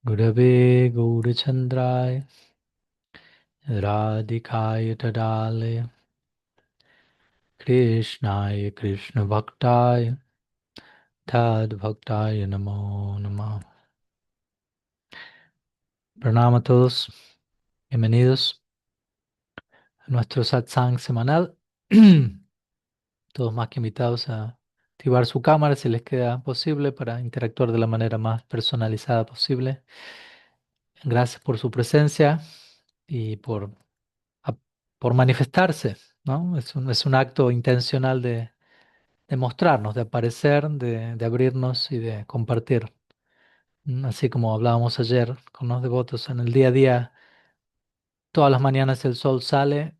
Gurave Gaurachandraya Radhikaya Tadale Krishnaya Krishna Bhaktaya Tad Bhaktaya Namo Namo. Pranama a todos, bienvenidos a nuestro satsang semanal. Todos más que invitados a activar su cámara si les queda posible para interactuar de la manera más personalizada posible. Gracias por su presencia y a- por manifestarse, ¿no? Es un acto intencional de mostrarnos, de aparecer, de abrirnos y de compartir. Así como hablábamos ayer con los devotos, en el día a día, todas las mañanas el sol sale,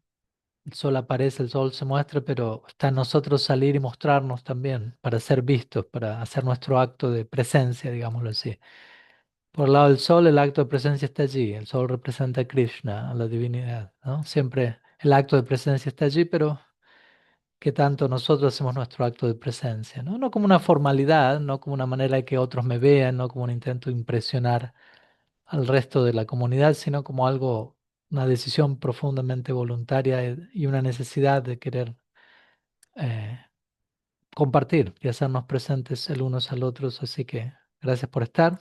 el sol aparece, el sol se muestra, pero está en nosotros salir y mostrarnos también, para ser vistos, para hacer nuestro acto de presencia, digámoslo así. Por el lado del sol, el acto de presencia está allí. El sol representa a Krishna, a la divinidad, ¿no? Siempre el acto de presencia está allí, pero ¿qué tanto nosotros hacemos nuestro acto de presencia? ¿No? No como una formalidad, no como una manera de que otros me vean, no como un intento de impresionar al resto de la comunidad, sino como algo, una decisión profundamente voluntaria y una necesidad de querer eh, compartir y hacernos presentes el unos al otros. Así que gracias por estar.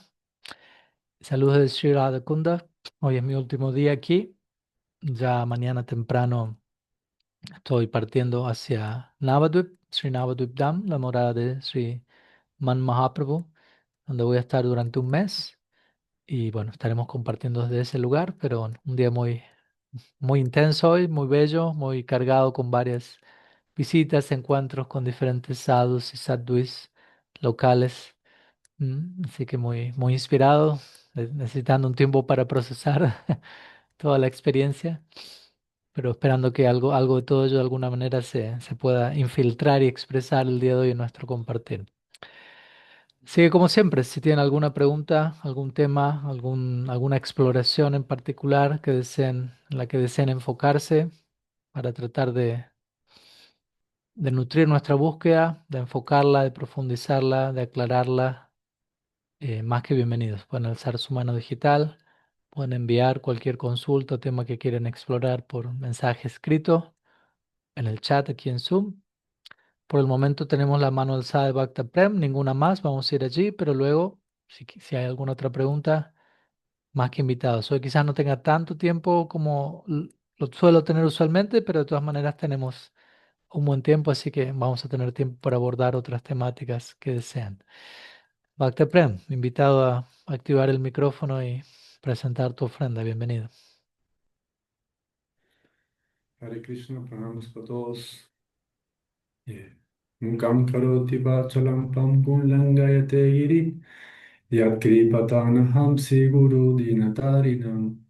Saludos de Sri Radhakunda. Hoy es mi último día aquí. Ya mañana temprano estoy partiendo hacia Navadvip, Sri Navadvip Dham, la morada de Sri Man Mahaprabhu, donde voy a estar durante un mes. Y bueno, estaremos compartiendo desde ese lugar, pero un día muy intenso hoy, muy bello, muy cargado con varias visitas, encuentros con diferentes sadhus y sadhuis locales. Así que muy inspirado, necesitando un tiempo para procesar toda la experiencia, pero esperando que algo de todo ello de alguna manera se pueda infiltrar y expresar el día de hoy en nuestro compartir. Así que como siempre, si tienen alguna pregunta, algún tema, alguna exploración en particular en la que deseen enfocarse para tratar de nutrir nuestra búsqueda, de enfocarla, de profundizarla, de aclararla, más que bienvenidos. Pueden alzar su mano digital, pueden enviar cualquier consulta o tema que quieran explorar por mensaje escrito en el chat aquí en Zoom. Por el momento tenemos la mano alzada de Bhakta Prem, ninguna más, vamos a ir allí, pero luego, si hay alguna otra pregunta, más que invitados. Hoy quizás no tenga tanto tiempo como lo suelo tener usualmente, pero de todas maneras tenemos un buen tiempo, así que vamos a tener tiempo para abordar otras temáticas que desean. Bhakta Prem, invitado a activar el micrófono y presentar tu ofrenda. Bienvenido. Hare Krishna, pranamos para todos. Mukam karoti vachalam pam pullangayate giri. Yat kripatanaham siguru dinatarinam.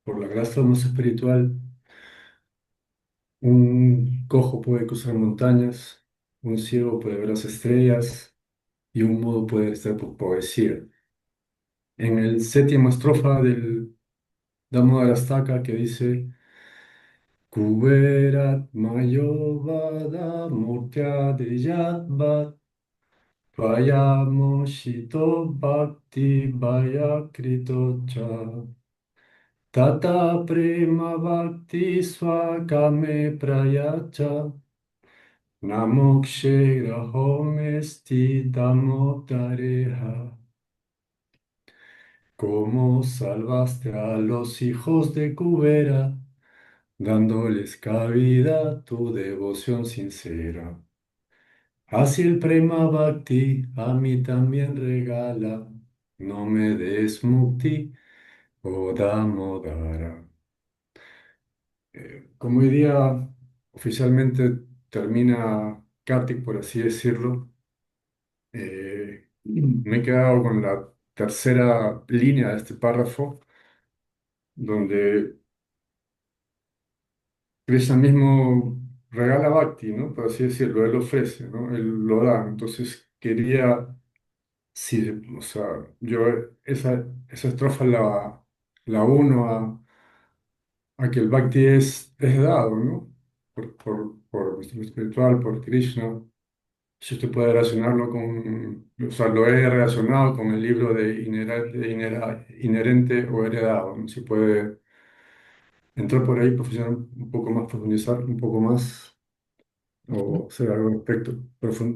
Por la gracia más espiritual, un cojo puede cruzar montañas, un ciego puede ver las estrellas y un mudo puede estar por poesía. En el séptimo estrofa del Damodara que dice Kuberat Mayovada Murtya Diyat Vayamoshito bhakti vayakrito cha tata prema bhakti swakame prayacha namokshe rahomesti damotareha. ¿Cómo salvaste a los hijos de Cubera, dándoles cabida tu devoción sincera? Así el Prema Bhakti a mí también regala, no me des mukti o damodara. Como hoy día oficialmente termina Kartik, por así decirlo, me he quedado con la tercera línea de este párrafo, donde Krishna mismo regala Bhakti, ¿no? Por así decirlo, él ofrece, ¿no? Él lo da. Entonces quería. Sí, o sea, yo esa estrofa la uno a que el Bhakti es dado, ¿no? Por nuestro espiritual, por Krishna. Si usted puede relacionarlo con, o sea, lo he relacionado con el libro de Inherente o Heredado, ¿no? Si puede entrar por ahí, profesional, un poco más, profundizar un poco más o hacer algo al respecto.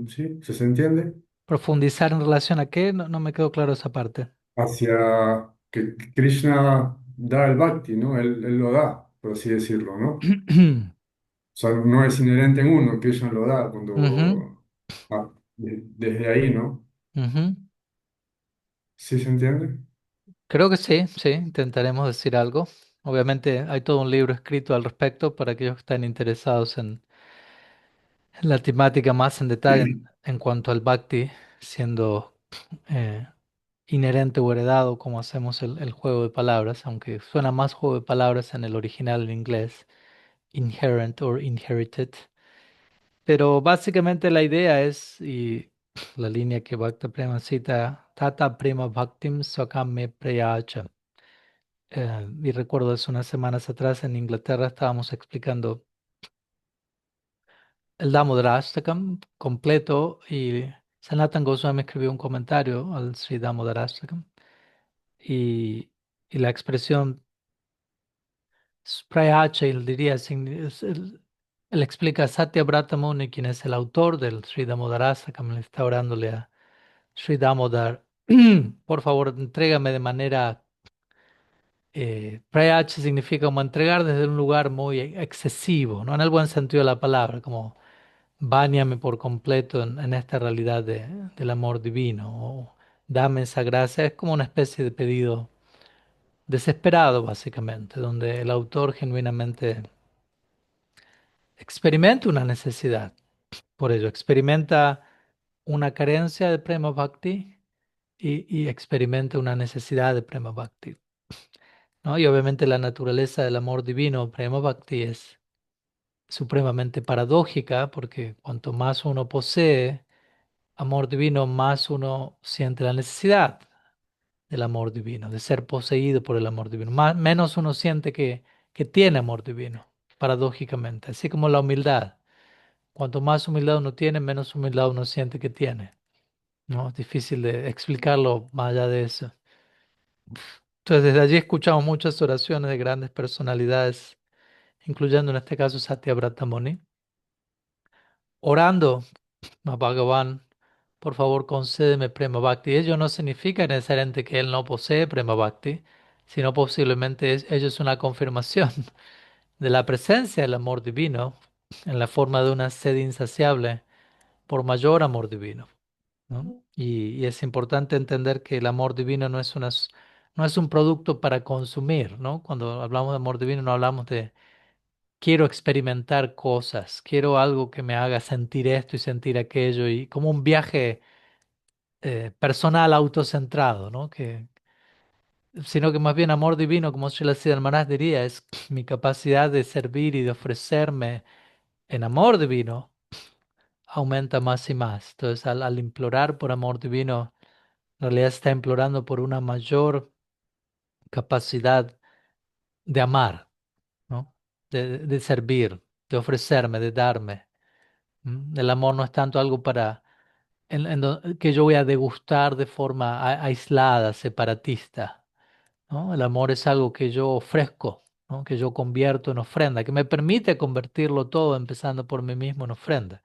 ¿Sí? ¿Se entiende? ¿Profundizar en relación a qué? No, no me quedó claro esa parte. Hacia que Krishna da el bhakti, ¿no? Él lo da, por así decirlo, ¿no? O sea, no es inherente en uno, Krishna lo da Ujú, cuando, desde ahí, ¿no? ujú. ¿Sí se entiende? Creo que sí, sí, intentaremos decir algo. Obviamente hay todo un libro escrito al respecto para aquellos que están interesados en la temática más en detalle en cuanto al bhakti, siendo eh, inherente o heredado, como hacemos el juego de palabras, aunque suena más juego de palabras en el original en inglés, inherent or inherited. Pero básicamente la idea es, y la línea que Bhakta Prema cita, Tata Prema Bhaktim Swakam Preyacha. Y recuerdo hace unas semanas atrás en Inglaterra estábamos explicando el Damodarashtakam completo y Sanatan Goswami escribió un comentario al Sri Damodarashtakam y, y la expresión Sprayacha, él diría, él explica a Satya Brata Muni, quien es el autor del Sri Damodarashtakam, le está orándole a Sri Damodar, por favor, entrégame de manera Prayach significa como entregar desde un lugar muy excesivo, ¿no? En el buen sentido de la palabra, como báñame por completo en esta realidad del amor divino, o dame esa gracia. Es como una especie de pedido desesperado, básicamente, donde el autor genuinamente experimenta una necesidad. Por ello, experimenta una carencia de Prema Bhakti y experimenta una necesidad de Prema Bhakti, ¿no? Y obviamente la naturaleza del amor divino, Prema Bhakti, es supremamente paradójica porque cuanto más uno posee amor divino, más uno siente la necesidad del amor divino, de ser poseído por el amor divino. Más, menos uno siente que tiene amor divino, paradójicamente. Así como la humildad. Cuanto más humildad uno tiene, menos humildad uno siente que tiene, ¿no? Es difícil de explicarlo más allá de eso. Entonces, desde allí escuchamos muchas oraciones de grandes personalidades, incluyendo en este caso Satya Muni, orando a Bhagavan, por favor concédeme Prema Bhakti. Ello no significa necesariamente que él no posee Prema Bhakti, sino posiblemente ello es una confirmación de la presencia del amor divino en la forma de una sed insaciable por mayor amor divino, ¿no? Y es importante entender que el amor divino no es un producto para consumir, ¿no? Cuando hablamos de amor divino no hablamos de quiero experimentar cosas, quiero algo que me haga sentir esto y sentir aquello, y como un viaje personal autocentrado, ¿no? Sino que más bien amor divino, como Srila Siddhar Maharaj diría, es mi capacidad de servir y de ofrecerme en amor divino aumenta más y más. Entonces, al implorar por amor divino, en realidad está implorando por una mayor capacidad de amar, ¿no? De servir, de ofrecerme, de darme. El amor no es tanto algo que yo voy a degustar de forma aislada, separatista, ¿no? El amor es algo que yo ofrezco, ¿no? Que yo convierto en ofrenda, que me permite convertirlo todo, empezando por mí mismo, en ofrenda.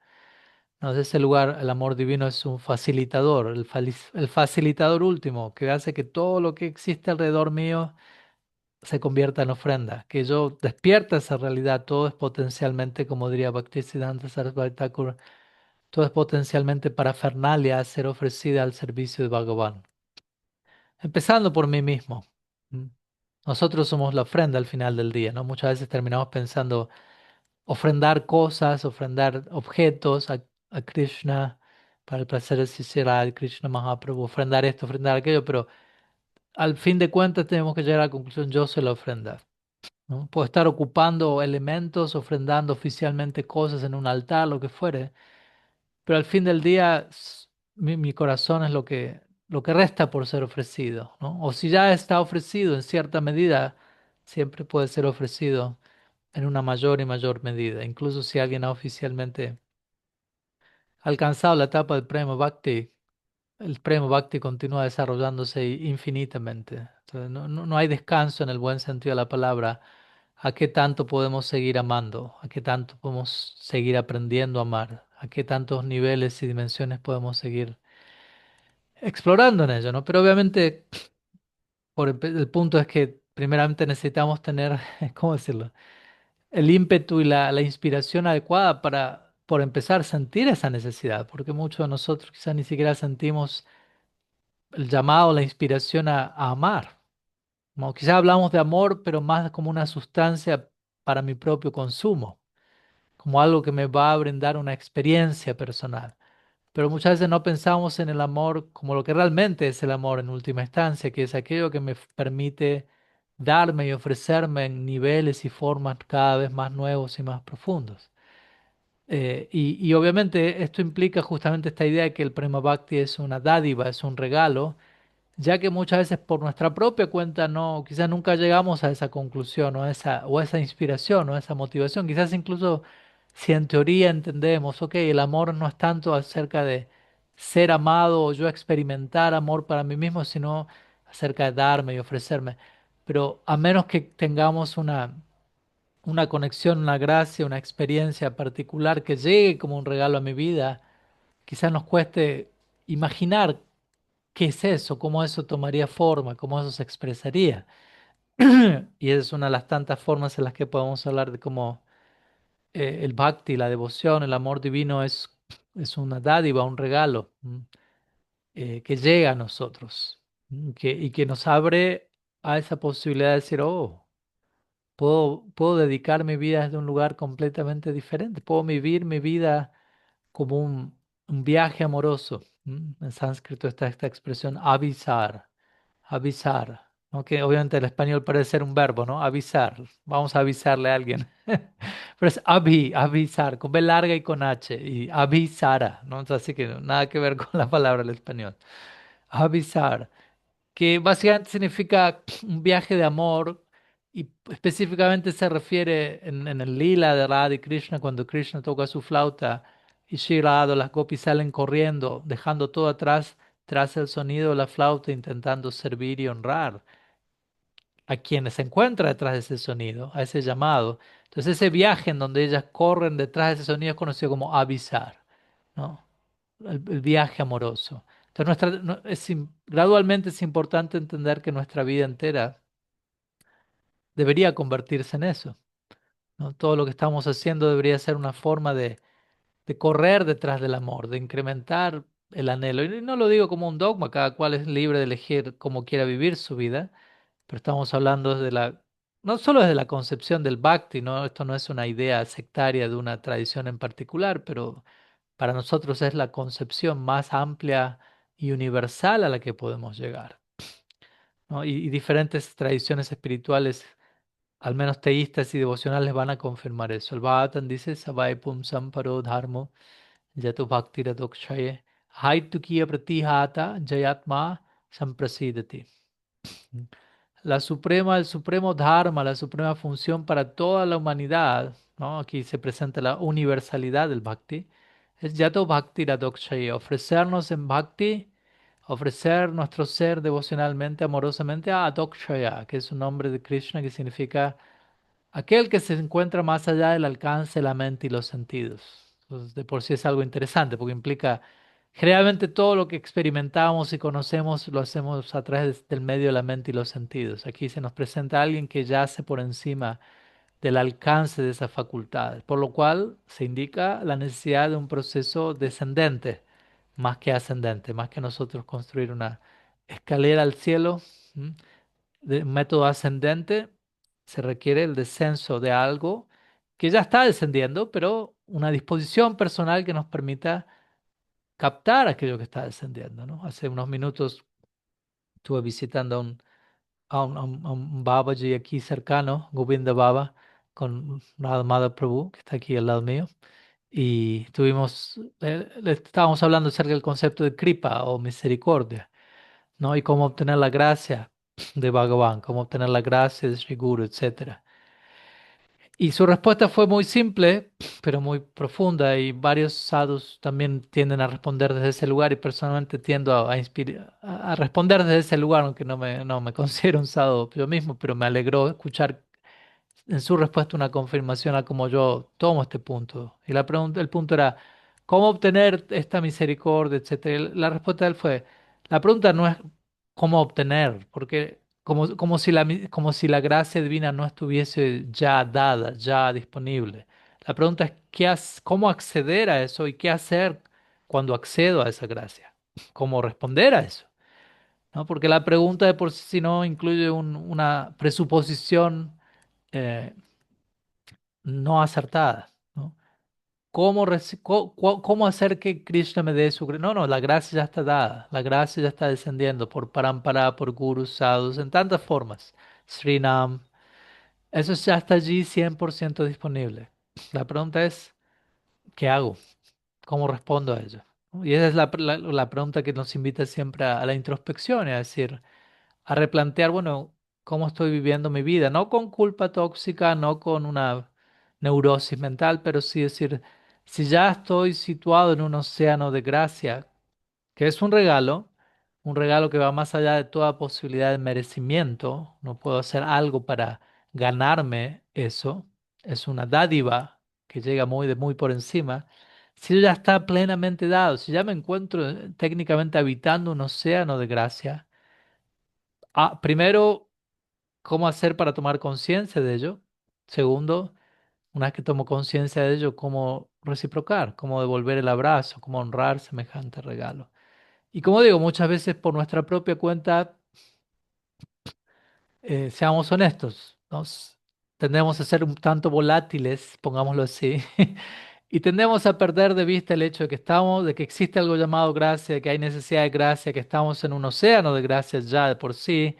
¿No? Desde ese lugar, el amor divino es un facilitador, el facilitador último, que hace que todo lo que existe alrededor mío se convierta en ofrenda, que yo despierta esa realidad, todo es potencialmente, como diría Bhaktisiddhanta Sarasvati Thakur, todo es potencialmente parafernalia a ser ofrecida al servicio de Bhagavan. Empezando por mí mismo. ¿Mm? Nosotros somos la ofrenda al final del día, ¿no? Muchas veces terminamos pensando ofrendar cosas, ofrendar objetos a Krishna para el placer de Sisera, Krishna Mahaprabhu, ofrendar esto, ofrendar aquello, pero al fin de cuentas tenemos que llegar a la conclusión, yo soy la ofrenda, ¿no? Puedo estar ocupando elementos, ofrendando oficialmente cosas en un altar, lo que fuere, pero al fin del día mi corazón es lo que resta por ser ofrecido, ¿no? O si ya está ofrecido en cierta medida, siempre puede ser ofrecido en una mayor y mayor medida. Incluso si alguien ha oficialmente alcanzado la etapa del Prema Bhakti, el Prema Bhakti continúa desarrollándose infinitamente. Entonces, no hay descanso en el buen sentido de la palabra. ¿A qué tanto podemos seguir amando? ¿A qué tanto podemos seguir aprendiendo a amar? ¿A qué tantos niveles y dimensiones podemos seguir explorando en ello, ¿no? Pero obviamente, el punto es que primeramente necesitamos tener, ¿cómo decirlo? El ímpetu y la inspiración adecuada para, por empezar, sentir esa necesidad, porque muchos de nosotros quizás ni siquiera sentimos el llamado, la inspiración a amar. ¿No? Quizás hablamos de amor, pero más como una sustancia para mi propio consumo, como algo que me va a brindar una experiencia personal. Pero muchas veces no pensamos en el amor como lo que realmente es el amor en última instancia, que es aquello que me permite darme y ofrecerme en niveles y formas cada vez más nuevos y más profundos. Y obviamente esto implica justamente esta idea de que el Prema Bhakti es una dádiva, es un regalo, ya que muchas veces por nuestra propia cuenta no, quizás nunca llegamos a esa conclusión o a esa inspiración o a esa motivación. Quizás incluso si en teoría entendemos, ok, el amor no es tanto acerca de ser amado o yo experimentar amor para mí mismo, sino acerca de darme y ofrecerme. Pero a menos que tengamos una conexión, una gracia, una experiencia particular que llegue como un regalo a mi vida, quizás nos cueste imaginar qué es eso, cómo eso tomaría forma, cómo eso se expresaría. Y esa es una de las tantas formas en las que podemos hablar de cómo el bhakti, la devoción, el amor divino es una dádiva, un regalo que llega a nosotros y que nos abre a esa posibilidad de decir, oh. Puedo dedicar mi vida desde un lugar completamente diferente. Puedo vivir mi vida como un viaje amoroso. En sánscrito está esta expresión avisar, avisar, ¿no? Que obviamente el español parece ser un verbo, ¿no? Avisar. Vamos a avisarle a alguien. Pero es avisar, con B larga y con H, y avisara, ¿no? Así que nada que ver con la palabra del español. Avisar que básicamente significa un viaje de amor y específicamente se refiere en el lila de Radha y Krishna cuando Krishna toca su flauta y Shri Radha, las gopis salen corriendo, dejando todo atrás tras el sonido de la flauta, intentando servir y honrar a quienes se encuentran detrás de ese sonido, a ese llamado. Entonces ese viaje en donde ellas corren detrás de ese sonido es conocido como avisar, ¿no? El viaje amoroso. Entonces, gradualmente es importante entender que nuestra vida entera debería convertirse en eso, ¿no? Todo lo que estamos haciendo debería ser una forma de correr detrás del amor, de incrementar el anhelo. Y no lo digo como un dogma, cada cual es libre de elegir cómo quiera vivir su vida, pero estamos hablando no solo desde la concepción del bhakti, ¿no? Esto no es una idea sectaria de una tradición en particular, pero para nosotros es la concepción más amplia y universal a la que podemos llegar, ¿no? Y diferentes tradiciones espirituales, al menos teístas y devocionales, van a confirmar eso. El Bhagavatam dice, Savai Pumsam Paro Dharmo Yato Bhakti Radokshaye Haitukiya Pratihata Jayatma Samprasidati. El supremo Dharma, la suprema función para toda la humanidad, ¿no? Aquí se presenta la universalidad del Bhakti, es Yato Bhakti Radokshaya, ofrecernos en Bhakti, ofrecer nuestro ser devocionalmente, amorosamente a Adokshaya, que es un nombre de Krishna que significa aquel que se encuentra más allá del alcance de la mente y los sentidos. Entonces, de por sí es algo interesante porque implica, generalmente todo lo que experimentamos y conocemos lo hacemos a través del medio de la mente y los sentidos. Aquí se nos presenta alguien que yace por encima del alcance de esas facultades, por lo cual se indica la necesidad de un proceso descendente más que ascendente, más que nosotros construir una escalera al cielo. ¿M? De método ascendente se requiere el descenso de algo que ya está descendiendo, pero una disposición personal que nos permita captar aquello que está descendiendo, ¿no? Hace unos minutos estuve visitando a un Babaji aquí cercano, Govinda Baba, con Radha Prabhu, que está aquí al lado mío, y le estábamos hablando acerca del concepto de kripa o misericordia, ¿no? Y cómo obtener la gracia de Bhagavan, cómo obtener la gracia de Sri Guru, etcétera. Y su respuesta fue muy simple, pero muy profunda, y varios sadhus también tienden a responder desde ese lugar, y personalmente tiendo a responder desde ese lugar, aunque no me considero un sadhu yo mismo, pero me alegró escuchar en su respuesta una confirmación a cómo yo tomo este punto. Y el punto era, ¿cómo obtener esta misericordia, etcétera? Y la respuesta de él fue, la pregunta no es cómo obtener, porque como si la gracia divina no estuviese ya dada, ya disponible. La pregunta es, ¿cómo acceder a eso y qué hacer cuando accedo a esa gracia? ¿Cómo responder a eso? ¿No? Porque la pregunta de por sí no incluye una presuposición eh, no acertada, ¿no? ¿Cómo hacer que Krishna me dé su gracia? No, no, la gracia ya está dada, la gracia ya está descendiendo por parampara, por gurus, sadhus, en tantas formas. Srinam, eso ya está allí 100% disponible. La pregunta es, ¿qué hago? ¿Cómo respondo a ello? Y esa es la pregunta que nos invita siempre a la introspección, es decir, a replantear, bueno, cómo estoy viviendo mi vida, no con culpa tóxica, no con una neurosis mental, pero sí decir, si ya estoy situado en un océano de gracia, que es un regalo que va más allá de toda posibilidad de merecimiento, no puedo hacer algo para ganarme eso, es una dádiva que llega muy por encima. Si ya está plenamente dado, si ya me encuentro técnicamente habitando un océano de gracia, primero, ¿cómo hacer para tomar conciencia de ello? Segundo, una vez que tomo conciencia de ello, ¿cómo reciprocar? ¿Cómo devolver el abrazo? ¿Cómo honrar semejante regalo? Y como digo, muchas veces por nuestra propia cuenta, seamos honestos, tendemos a ser un tanto volátiles, pongámoslo así, y tendemos a perder de vista el hecho de que de que existe algo llamado gracia, de que hay necesidad de gracia, que estamos en un océano de gracia ya de por sí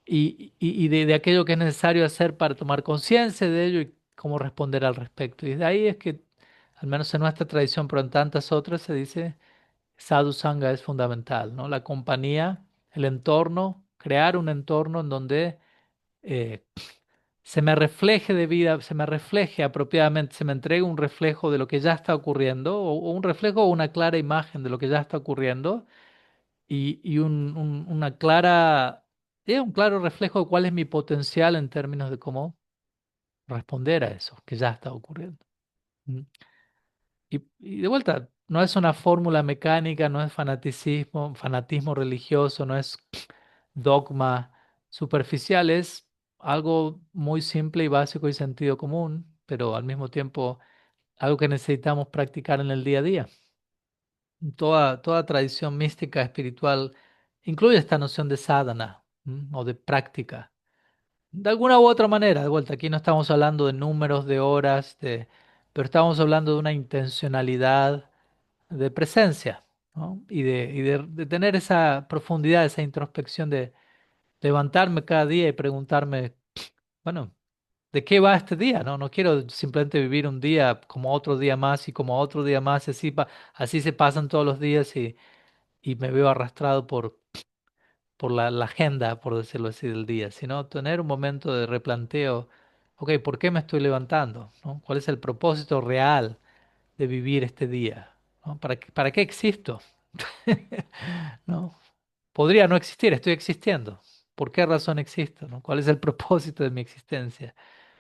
y de aquello que es necesario hacer para tomar conciencia de ello y cómo responder al respecto. Y de ahí es que, al menos en nuestra tradición, pero en tantas otras, se dice sadhu sangha es fundamental, ¿no? La compañía, el entorno, crear un entorno en donde eh, se me refleje de vida, se me refleje apropiadamente, se me entregue un reflejo de lo que ya está ocurriendo, o un reflejo o una clara imagen de lo que ya está ocurriendo y un claro reflejo de cuál es mi potencial en términos de cómo responder a eso que ya está ocurriendo. ¿Mm? Y de vuelta, no es una fórmula mecánica, no es fanatismo religioso, no es dogma superficial, es algo muy simple y básico y sentido común, pero al mismo tiempo algo que necesitamos practicar en el día a día. Toda tradición mística espiritual incluye esta noción de sadhana, o de práctica. De alguna u otra manera, de vuelta, aquí no estamos hablando de números, de horas, pero estamos hablando de una intencionalidad de presencia, ¿no? De tener esa profundidad, esa introspección de levantarme cada día y preguntarme, bueno, ¿de qué va este día? No, no quiero simplemente vivir un día como otro día más y como otro día más, y así se pasan todos los días y me veo arrastrado por la agenda, por decirlo así, del día, sino tener un momento de replanteo, ok, ¿por qué me estoy levantando? ¿No? ¿Cuál es el propósito real de vivir este día? ¿No? ¿Para qué existo? ¿No? Podría no existir, estoy existiendo. ¿Por qué razón existo? ¿No? ¿Cuál es el propósito de mi existencia?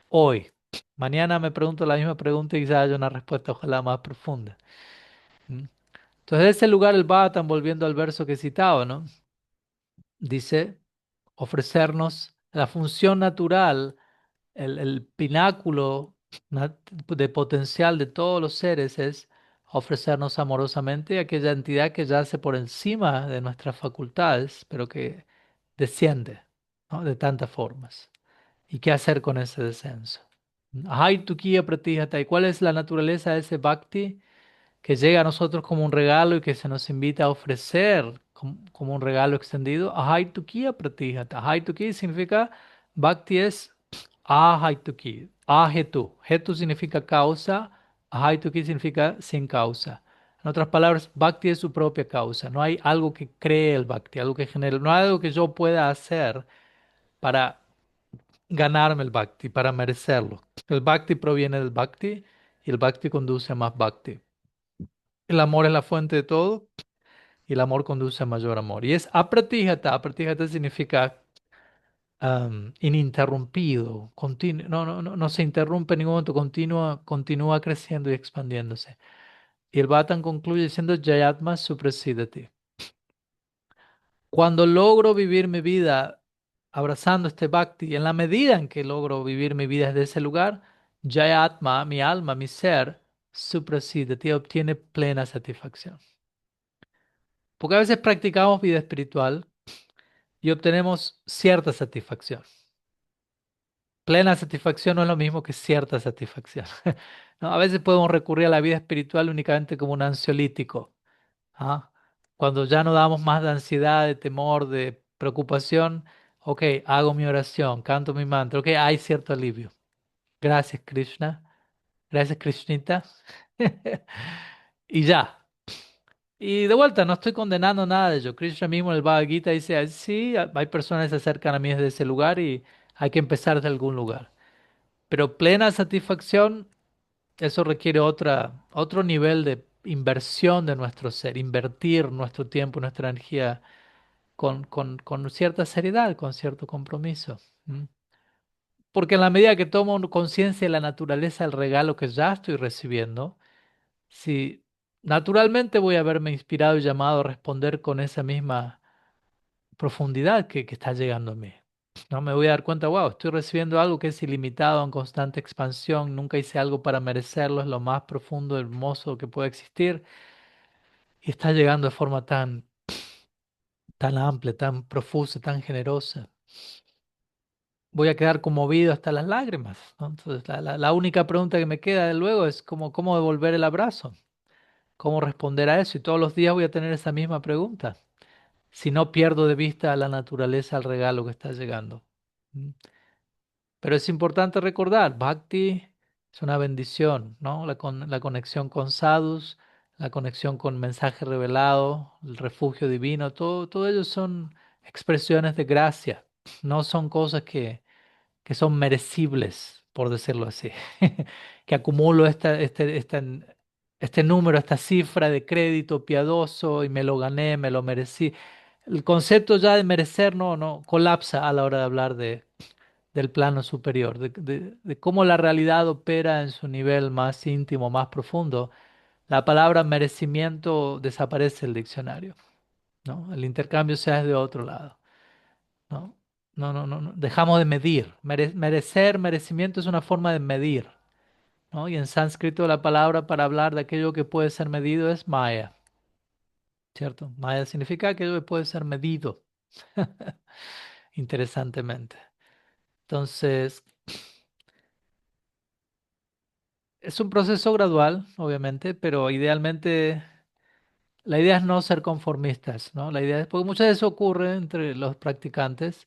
Hoy. Mañana me pregunto la misma pregunta y quizás haya una respuesta ojalá más profunda. ¿Mm? Entonces, de ese lugar el Bhattan, volviendo al verso que citaba, ¿no? Dice ofrecernos la función natural, el pináculo de potencial de todos los seres es ofrecernos amorosamente a aquella entidad que yace por encima de nuestras facultades, pero que desciende, ¿no? De tantas formas. ¿Y qué hacer con ese descenso? Ahai tukiya pratijata. ¿Y cuál es la naturaleza de ese bhakti? Que llega a nosotros como un regalo y que se nos invita a ofrecer como un regalo extendido. Ahaitukiya pratijata. Ahaituki significa, Bhakti es ahaituki, ahetu. Hetu significa causa, ahaituki significa sin causa. En otras palabras, Bhakti es su propia causa. No hay algo que cree el Bhakti, algo que genere, no hay algo que yo pueda hacer para ganarme el bhakti, para merecerlo. El bhakti proviene del bhakti y el bhakti conduce a más bhakti. El amor es la fuente de todo y el amor conduce a mayor amor. Y es apratijata. Apratijata significa ininterrumpido, continuo, no se interrumpe en ningún momento, continúa creciendo y expandiéndose. Y el Bhattan concluye diciendo Jayatma Suprasidati. Cuando logro vivir mi vida abrazando este bhakti, en la medida en que logro vivir mi vida desde ese lugar, Jayatma, mi alma, mi ser, Suprasidati, obtiene plena satisfacción. Porque a veces practicamos vida espiritual y obtenemos cierta satisfacción. Plena satisfacción no es lo mismo que cierta satisfacción. ¿No? A veces podemos recurrir a la vida espiritual únicamente como un ansiolítico. ¿Ah? Cuando ya no damos más de ansiedad, de temor, de preocupación, ok, hago mi oración, canto mi mantra, ok, hay cierto alivio. Gracias, Krishna. Gracias, Krishnita. Y ya. Y de vuelta, no estoy condenando nada de ello. Krishna mismo en el Bhagavad Gita dice, "Ah, sí, hay personas que se acercan a mí desde ese lugar y hay que empezar desde algún lugar. Pero plena satisfacción, eso requiere otro nivel de inversión de nuestro ser, invertir nuestro tiempo, nuestra energía con cierta seriedad, con cierto compromiso. ¿M? Porque en la medida que tomo conciencia de la naturaleza del regalo que ya estoy recibiendo, si naturalmente voy a verme inspirado y llamado a responder con esa misma profundidad que está llegando a mí. No me voy a dar cuenta, wow, estoy recibiendo algo que es ilimitado, en constante expansión, nunca hice algo para merecerlo, es lo más profundo, hermoso que puede existir y está llegando de forma tan amplia, tan profusa, tan generosa. Voy a quedar conmovido hasta las lágrimas, ¿no? Entonces, la única pregunta que me queda de luego es cómo devolver el abrazo, cómo responder a eso. Y todos los días voy a tener esa misma pregunta, si no pierdo de vista la naturaleza al regalo que está llegando. ¿Mm? Pero es importante recordar, Bhakti es una bendición, ¿no? La conexión con sadhus, la conexión con mensaje revelado, el refugio divino, todo ello son expresiones de gracia, no son cosas que son merecibles, por decirlo así, que acumulo este número, esta cifra de crédito piadoso y me lo gané, me lo merecí. El concepto ya de merecer no colapsa a la hora de hablar del plano superior, de cómo la realidad opera en su nivel más íntimo, más profundo. La palabra merecimiento desaparece del diccionario, ¿no? El intercambio se hace de otro lado. ¿No? No. Dejamos de medir. Merecer, merecimiento es una forma de medir, ¿no? Y en sánscrito la palabra para hablar de aquello que puede ser medido es maya, ¿cierto? Maya significa aquello que puede ser medido, interesantemente. Entonces, es un proceso gradual, obviamente, pero idealmente la idea es no ser conformistas, ¿no? La idea es, porque muchas veces ocurre entre los practicantes.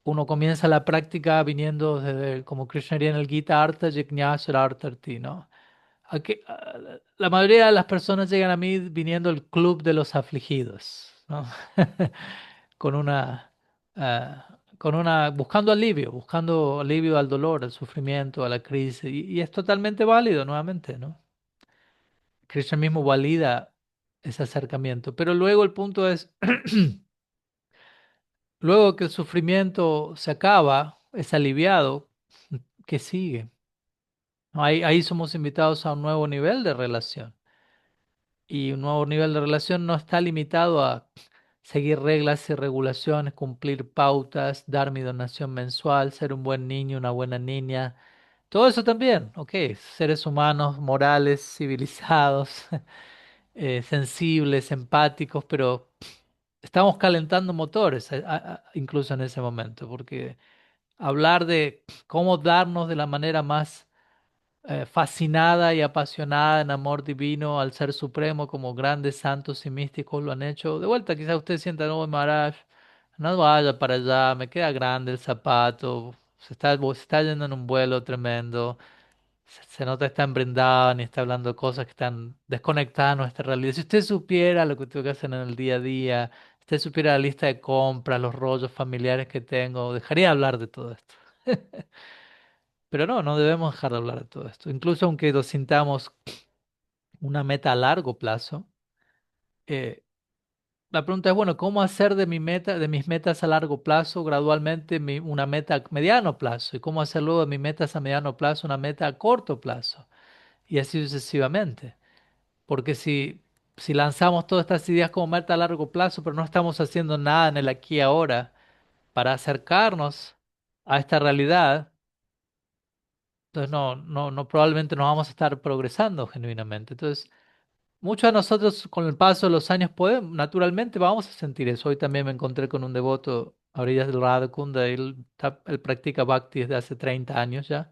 Uno comienza la práctica viniendo desde, como Krishna diría en el Gita, Artha Jignasya Artharti, ¿no? La mayoría de las personas llegan a mí viniendo del club de los afligidos, ¿no? Con buscando alivio al dolor, al sufrimiento, a la crisis, y es totalmente válido nuevamente, ¿no? Krishna mismo valida ese acercamiento, pero luego el punto es, luego que el sufrimiento se acaba, es aliviado, ¿qué sigue? ¿No? Ahí somos invitados a un nuevo nivel de relación. Y un nuevo nivel de relación no está limitado a seguir reglas y regulaciones, cumplir pautas, dar mi donación mensual, ser un buen niño, una buena niña. Todo eso también, ok, seres humanos, morales, civilizados, sensibles, empáticos, pero estamos calentando motores incluso en ese momento, porque hablar de cómo darnos de la manera más fascinada y apasionada en amor divino al Ser Supremo, como grandes santos y místicos lo han hecho. De vuelta, quizás usted sienta, no, Maharaj, no vaya para allá, me queda grande el zapato, se está yendo en un vuelo tremendo, se nota que está en Brindavan y está hablando de cosas que están desconectadas de nuestra realidad. Si usted supiera lo que tengo que hacer en el día a día, si usted supiera la lista de compras, los rollos familiares que tengo, dejaría de hablar de todo esto. Pero no, no debemos dejar de hablar de todo esto. Incluso aunque lo sintamos una meta a largo plazo, eh, la pregunta es, bueno, ¿cómo hacer de mi meta, de mis metas a largo plazo gradualmente una meta a mediano plazo? ¿Y cómo hacer luego de mis metas a mediano plazo una meta a corto plazo? Y así sucesivamente. Porque si lanzamos todas estas ideas como meta a largo plazo, pero no estamos haciendo nada en el aquí y ahora para acercarnos a esta realidad, entonces no, probablemente no vamos a estar progresando genuinamente. Entonces, muchos de nosotros con el paso de los años podemos, naturalmente vamos a sentir eso. Hoy también me encontré con un devoto a orillas del Radha Kunda, él practica bhakti desde hace 30 años ya.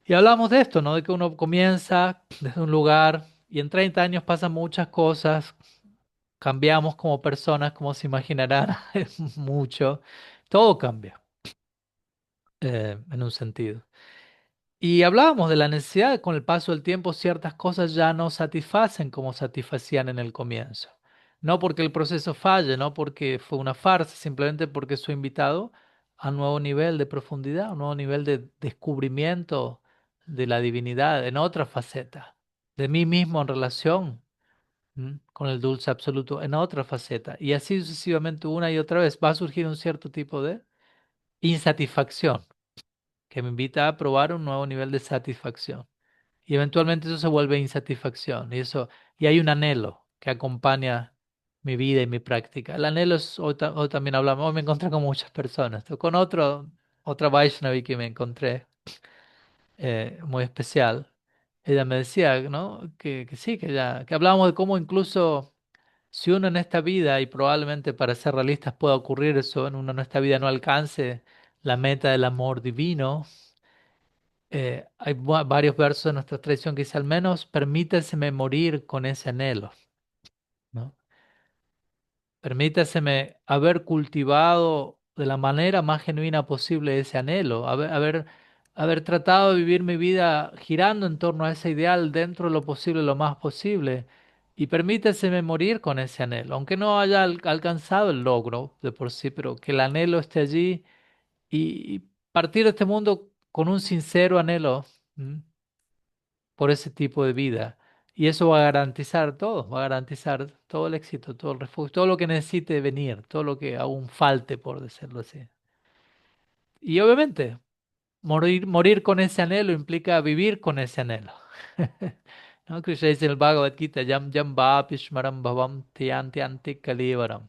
Y hablamos de esto, ¿no? De que uno comienza desde un lugar y en 30 años pasan muchas cosas, cambiamos como personas, como se imaginarán, es mucho, todo cambia en un sentido. Y hablábamos de la necesidad de con el paso del tiempo ciertas cosas ya no satisfacen como satisfacían en el comienzo. No porque el proceso falle, no porque fue una farsa, simplemente porque soy invitado a un nuevo nivel de profundidad, a un nuevo nivel de descubrimiento de la divinidad en otra faceta, de mí mismo en relación con el dulce absoluto en otra faceta. Y así sucesivamente una y otra vez va a surgir un cierto tipo de insatisfacción que me invita a probar un nuevo nivel de satisfacción. Y eventualmente eso se vuelve insatisfacción. Y hay un anhelo que acompaña mi vida y mi práctica. El anhelo es, hoy también hablamos, hoy me encontré con muchas personas, con otra Vaishnavi que me encontré, muy especial. Ella me decía, ¿no? Que sí, que hablábamos de cómo incluso si uno en esta vida, y probablemente para ser realistas pueda ocurrir eso, en uno en esta vida no alcance la meta del amor divino, hay varios versos de nuestra tradición que dice, al menos permítaseme morir con ese anhelo, ¿no? Permítaseme haber cultivado de la manera más genuina posible ese anhelo, haber tratado de vivir mi vida girando en torno a ese ideal dentro de lo posible, lo más posible. Y permítaseme morir con ese anhelo, aunque no haya alcanzado el logro de por sí, pero que el anhelo esté allí y partir de este mundo con un sincero anhelo. ¿M? Por ese tipo de vida. Y eso va a garantizar todo, va a garantizar todo el éxito, todo el refugio, todo lo que necesite venir, todo lo que aún falte, por decirlo así. Y obviamente, morir con ese anhelo implica vivir con ese anhelo. ¿No? Krishna dice en el Bhagavad Gita, Yam Yam Vapi Shmaram Bhavam Tiyanti Anti Kalivaram.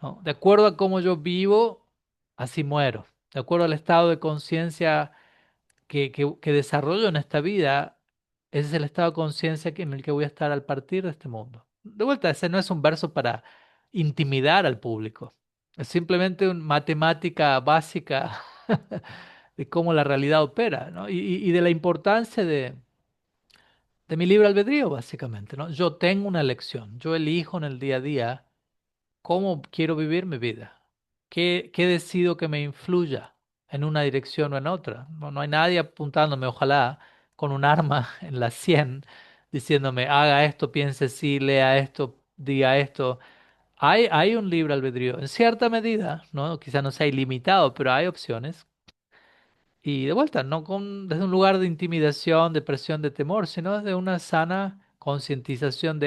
¿No? De acuerdo a cómo yo vivo, así muero. De acuerdo al estado de conciencia que desarrollo en esta vida, ese es el estado de conciencia en el que voy a estar al partir de este mundo. De vuelta, ese no es un verso para intimidar al público, es simplemente una matemática básica de cómo la realidad opera, ¿no? Y de la importancia de mi libre albedrío, básicamente, ¿no? Yo tengo una elección, yo elijo en el día a día cómo quiero vivir mi vida, qué decido que me influya en una dirección o en otra. No hay nadie apuntándome, ojalá, con un arma en la sien, diciéndome, haga esto, piense así, lea esto, diga esto. Hay un libre albedrío, en cierta medida, ¿no? Quizá no sea ilimitado, pero hay opciones. Y de vuelta, no desde un lugar de intimidación, de presión, de temor, sino desde una sana concientización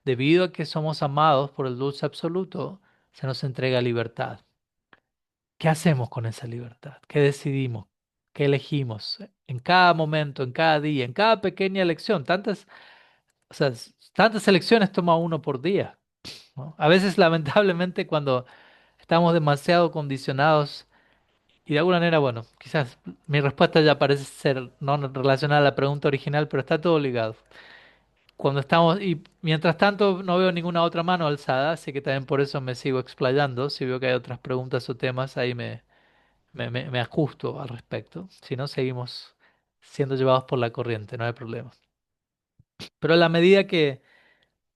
debido a que somos amados por el dulce absoluto, se nos entrega libertad. ¿Qué hacemos con esa libertad? ¿Qué decidimos? ¿Qué elegimos? En cada momento, en cada día, en cada pequeña elección. O sea, tantas elecciones toma uno por día, ¿no? A veces, lamentablemente, cuando estamos demasiado condicionados y de alguna manera, bueno, quizás mi respuesta ya parece ser no relacionada a la pregunta original, pero está todo ligado. Cuando estamos, y mientras tanto no veo ninguna otra mano alzada, así que también por eso me sigo explayando. Si veo que hay otras preguntas o temas, ahí me ajusto al respecto. Si no, seguimos siendo llevados por la corriente, no hay problema. Pero a la medida que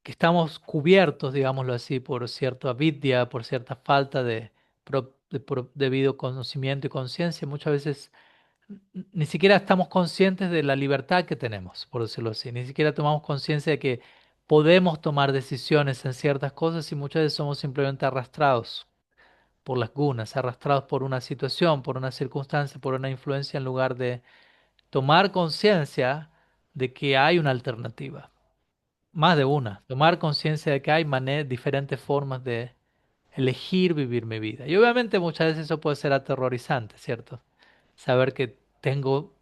estamos cubiertos, digámoslo así, por cierta avidya, por cierta falta de debido conocimiento y conciencia, muchas veces ni siquiera estamos conscientes de la libertad que tenemos, por decirlo así. Ni siquiera tomamos conciencia de que podemos tomar decisiones en ciertas cosas y muchas veces somos simplemente arrastrados por las gunas, arrastrados por una situación, por una circunstancia, por una influencia, en lugar de tomar conciencia de que hay una alternativa, más de una, tomar conciencia de que hay diferentes formas de elegir vivir mi vida. Y obviamente muchas veces eso puede ser aterrorizante, ¿cierto? Saber que tengo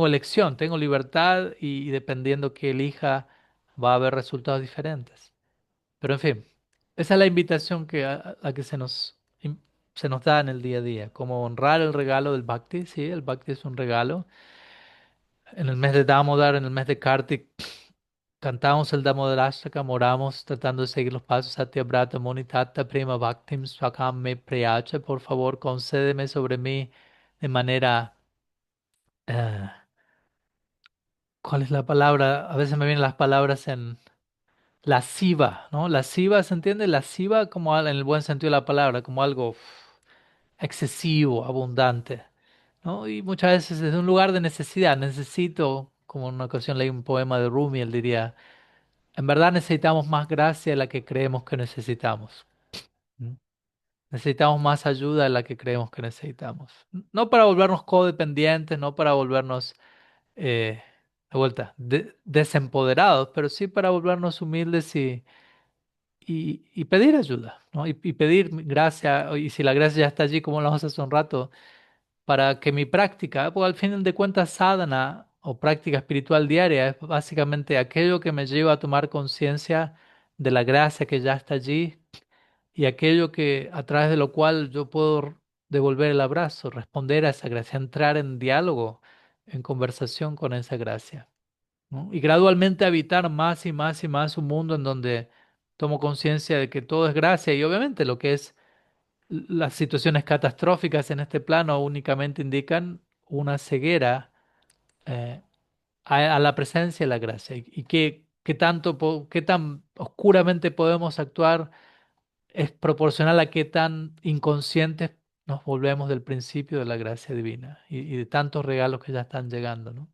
elección, tengo libertad y dependiendo que elija va a haber resultados diferentes. Pero en fin, esa es la invitación a que se nos da en el día a día, como honrar el regalo del Bhakti, sí, el Bhakti es un regalo. En el mes de Damodar, en el mes de Kartik, cantamos el Damodar Ashtakam, oramos tratando de seguir los pasos. Satyabrata Muni Tata Prema Bhaktim Swakam Me Preyacha, por favor, concédeme sobre mí de manera, eh, ¿cuál es la palabra? A veces me vienen las palabras en lasciva, ¿no? Lasciva, ¿se entiende? Lasciva como en el buen sentido de la palabra, como algo excesivo, abundante, ¿no? Y muchas veces desde un lugar de necesidad, necesito, como en una ocasión leí un poema de Rumi, él diría, en verdad necesitamos más gracia de la que creemos que necesitamos. ¿Mm? Necesitamos más ayuda de la que creemos que necesitamos. No para volvernos codependientes, no para volvernos, eh, de vuelta, desempoderados, pero sí para volvernos humildes y pedir ayuda, ¿no? Y pedir gracia, y si la gracia ya está allí, como lo hablamos hace un rato, para que mi práctica, porque al fin de cuentas sadhana o práctica espiritual diaria es básicamente aquello que me lleva a tomar conciencia de la gracia que ya está allí y aquello que a través de lo cual yo puedo devolver el abrazo, responder a esa gracia, entrar en diálogo, en conversación con esa gracia, ¿no? Y gradualmente habitar más y más y más un mundo en donde tomo conciencia de que todo es gracia y obviamente lo que es las situaciones catastróficas en este plano únicamente indican una ceguera eh, a la presencia de la gracia y qué tanto, qué tan oscuramente podemos actuar es proporcional a qué tan inconscientes nos volvemos del principio de la gracia divina y de tantos regalos que ya están llegando, ¿no?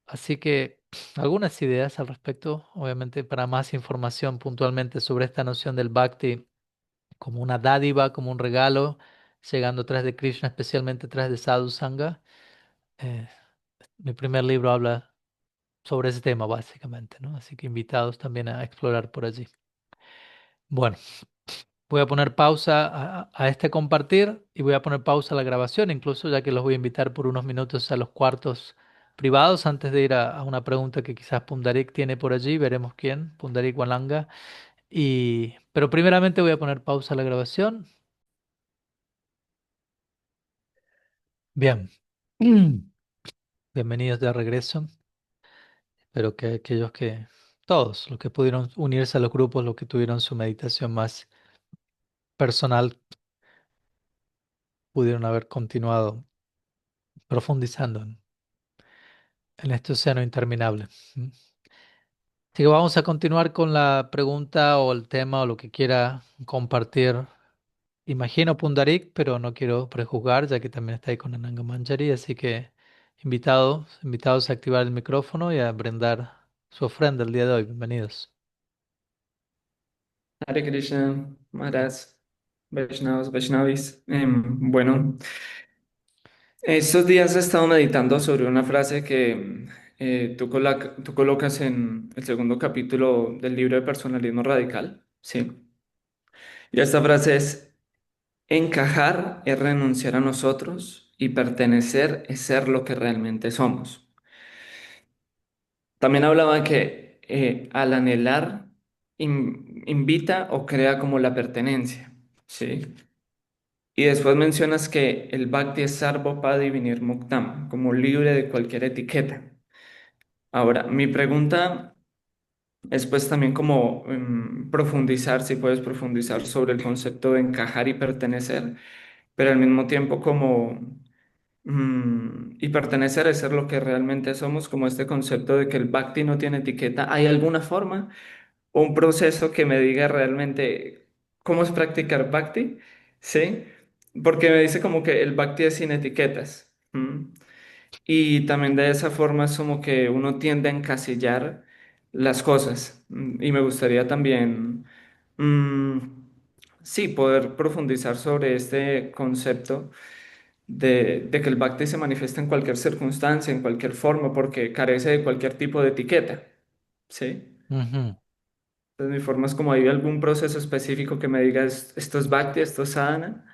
Así que algunas ideas al respecto, obviamente para más información puntualmente sobre esta noción del bhakti como una dádiva, como un regalo, llegando atrás de Krishna, especialmente atrás de Sadhu Sangha. Eh, Mi primer libro habla sobre ese tema básicamente, ¿no? Así que invitados también a explorar por allí. Bueno, voy a poner pausa a este compartir y voy a poner pausa a la grabación, incluso ya que los voy a invitar por unos minutos a los cuartos privados antes de ir a una pregunta que quizás Pundarik tiene por allí, veremos quién, Pundarik Walanga. Pero primeramente voy a poner pausa a la grabación. Bien, bienvenidos de regreso. Espero que todos los que pudieron unirse a los grupos, los que tuvieron su meditación más personal, pudieron haber continuado profundizando en este océano interminable. ¿Mm? Así que vamos a continuar con la pregunta o el tema o lo que quiera compartir. Imagino Pundarik, pero no quiero prejuzgar, ya que también está ahí con Ananga Manjari, así que invitados a activar el micrófono y a brindar su ofrenda el día de hoy. Bienvenidos. Hare Krishna, Maharaj, Vaishnavas, Vaishnavis. Bueno, estos días he estado meditando sobre una frase que tú colocas en el segundo capítulo del libro de Personalismo Radical, ¿sí? Y esta frase es, encajar es renunciar a nosotros y pertenecer es ser lo que realmente somos. También hablaba que al anhelar invita o crea como la pertenencia, ¿sí? Y después mencionas que el Bhakti es Sarvopadi Vinirmuktam, como libre de cualquier etiqueta. Ahora, mi pregunta es pues también como profundizar, si puedes profundizar sobre el concepto de encajar y pertenecer, pero al mismo tiempo como y pertenecer es ser lo que realmente somos, como este concepto de que el Bhakti no tiene etiqueta. ¿Hay alguna forma o un proceso que me diga realmente cómo es practicar Bhakti? ¿Sí? Porque me dice como que el Bhakti es sin etiquetas. Y también de esa forma es como que uno tiende a encasillar las cosas. Y me gustaría también mm, sí, poder profundizar sobre este concepto de que el Bhakti se manifiesta en cualquier circunstancia, en cualquier forma, porque carece de cualquier tipo de etiqueta, ¿sí? Ujú, Entonces, mi forma es como hay algún proceso específico que me diga esto es Bhakti, esto es sadhana,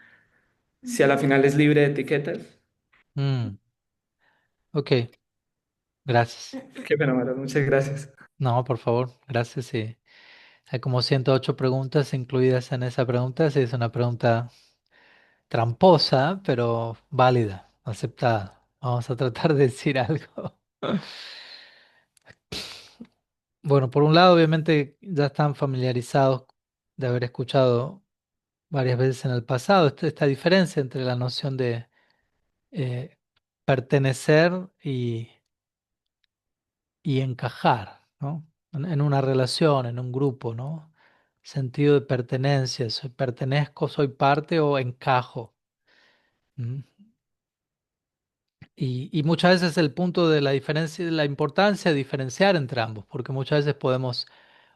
si a la final es libre de etiquetas. mm, ok, gracias. Qué fenómeno, muchas gracias. No, por favor, gracias. Sí. Hay como 108 preguntas incluidas en esa pregunta. Sí, es una pregunta tramposa, pero válida, aceptada. Vamos a tratar de decir algo. Bueno, por un lado, obviamente ya están familiarizados de haber escuchado varias veces en el pasado esta diferencia entre la noción de eh, pertenecer y encajar, ¿no? En una relación, en un grupo, ¿no? Sentido de pertenencia, soy, pertenezco, soy parte o encajo. ¿Mm? Y muchas veces el punto de la diferencia, la importancia de diferenciar entre ambos, porque muchas veces podemos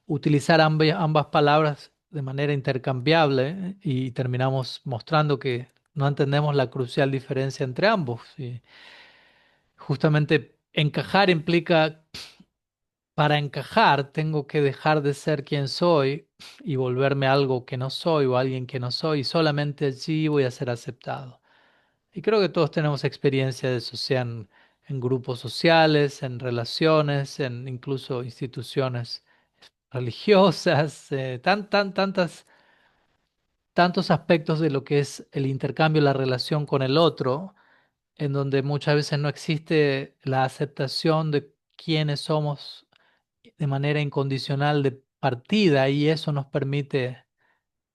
utilizar ambas palabras de manera intercambiable, y terminamos mostrando que no entendemos la crucial diferencia entre ambos. Y justamente encajar implica, para encajar tengo que dejar de ser quien soy y volverme algo que no soy o alguien que no soy, y solamente allí voy a ser aceptado. Y creo que todos tenemos experiencia de eso, sean en grupos sociales, en relaciones, en incluso instituciones religiosas, tantos aspectos de lo que es el intercambio, la relación con el otro, en donde muchas veces no existe la aceptación de quiénes somos de manera incondicional de partida, y eso nos permite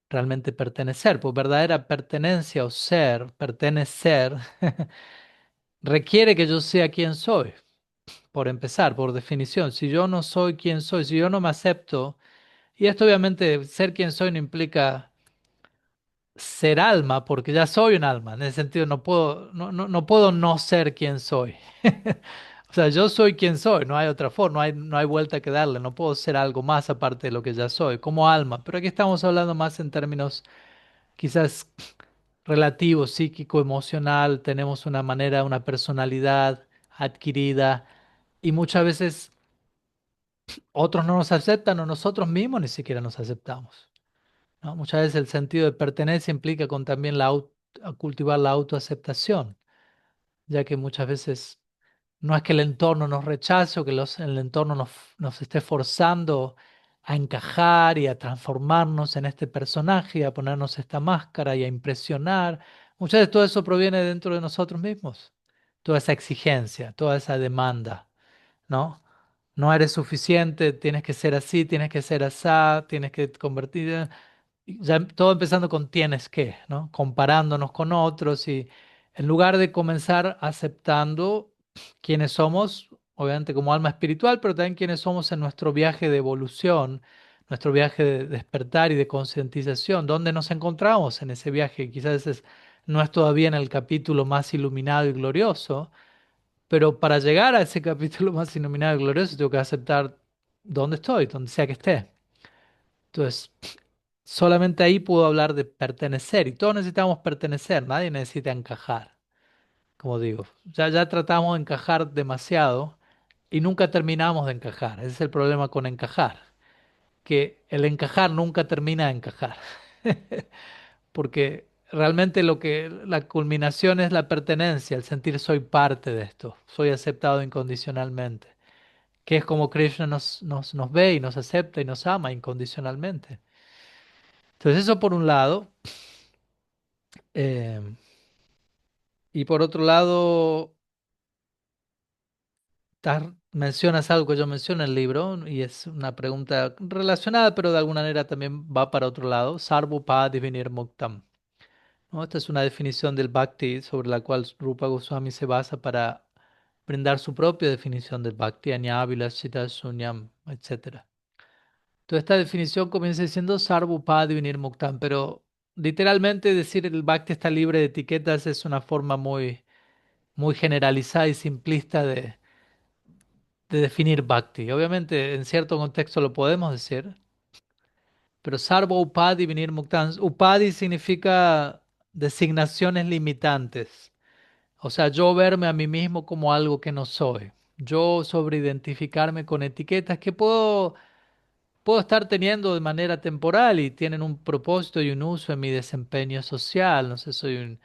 realmente pertenecer. Pues verdadera pertenencia o ser, pertenecer, requiere que yo sea quien soy, por empezar, por definición. Si yo no soy quien soy, si yo no me acepto, y esto obviamente ser quien soy no implica ser alma, porque ya soy un alma. En ese sentido, no puedo no ser quien soy. O sea, yo soy quien soy, no hay otra forma, no hay vuelta que darle, no puedo ser algo más aparte de lo que ya soy, como alma. Pero aquí estamos hablando más en términos quizás relativos, psíquico, emocional, tenemos una manera, una personalidad adquirida, y muchas veces otros no nos aceptan o nosotros mismos ni siquiera nos aceptamos, ¿no? Muchas veces el sentido de pertenencia implica con también a cultivar la autoaceptación, ya que muchas veces no es que el entorno nos rechace o que el entorno nos esté forzando a encajar y a transformarnos en este personaje y a ponernos esta máscara y a impresionar. Muchas veces todo eso proviene dentro de nosotros mismos, toda esa exigencia, toda esa demanda, ¿no? No eres suficiente, tienes que ser así, tienes que ser asá, tienes que convertir, ya todo empezando con tienes que, ¿no? Comparándonos con otros, y en lugar de comenzar aceptando quiénes somos, obviamente como alma espiritual, pero también quiénes somos en nuestro viaje de evolución, nuestro viaje de despertar y de concientización, dónde nos encontramos en ese viaje. Quizás no es todavía en el capítulo más iluminado y glorioso, pero para llegar a ese capítulo más iluminado y glorioso tengo que aceptar dónde estoy, donde sea que esté. Entonces, solamente ahí puedo hablar de pertenecer, y todos necesitamos pertenecer, nadie necesita encajar, como digo. Ya tratamos de encajar demasiado y nunca terminamos de encajar. Ese es el problema con encajar, que el encajar nunca termina de encajar, porque realmente la culminación es la pertenencia, el sentir soy parte de esto, soy aceptado incondicionalmente, que es como Krishna nos ve y nos acepta y nos ama incondicionalmente. Entonces eso por un lado. eh, y por otro lado, mencionas algo que yo menciono en el libro, y es una pregunta relacionada, pero de alguna manera también va para otro lado. Sarvopad Divinir Muktam, ¿no? Esta es una definición del Bhakti sobre la cual Rupa Goswami se basa para brindar su propia definición del Bhakti, Anyāvilasita Sunyam, etcétera. Entonces esta definición comienza diciendo Sarvopad Divinir Muktam, pero literalmente decir el Bhakti está libre de etiquetas es una forma muy generalizada y simplista de definir Bhakti. Obviamente, en cierto contexto lo podemos decir, Pero Sarva Upadi Vinir Muktan. Upadi significa designaciones limitantes. O sea, yo verme a mí mismo como algo que no soy. Yo sobreidentificarme con etiquetas que puedo estar teniendo de manera temporal y tienen un propósito y un uso en mi desempeño social. No sé, soy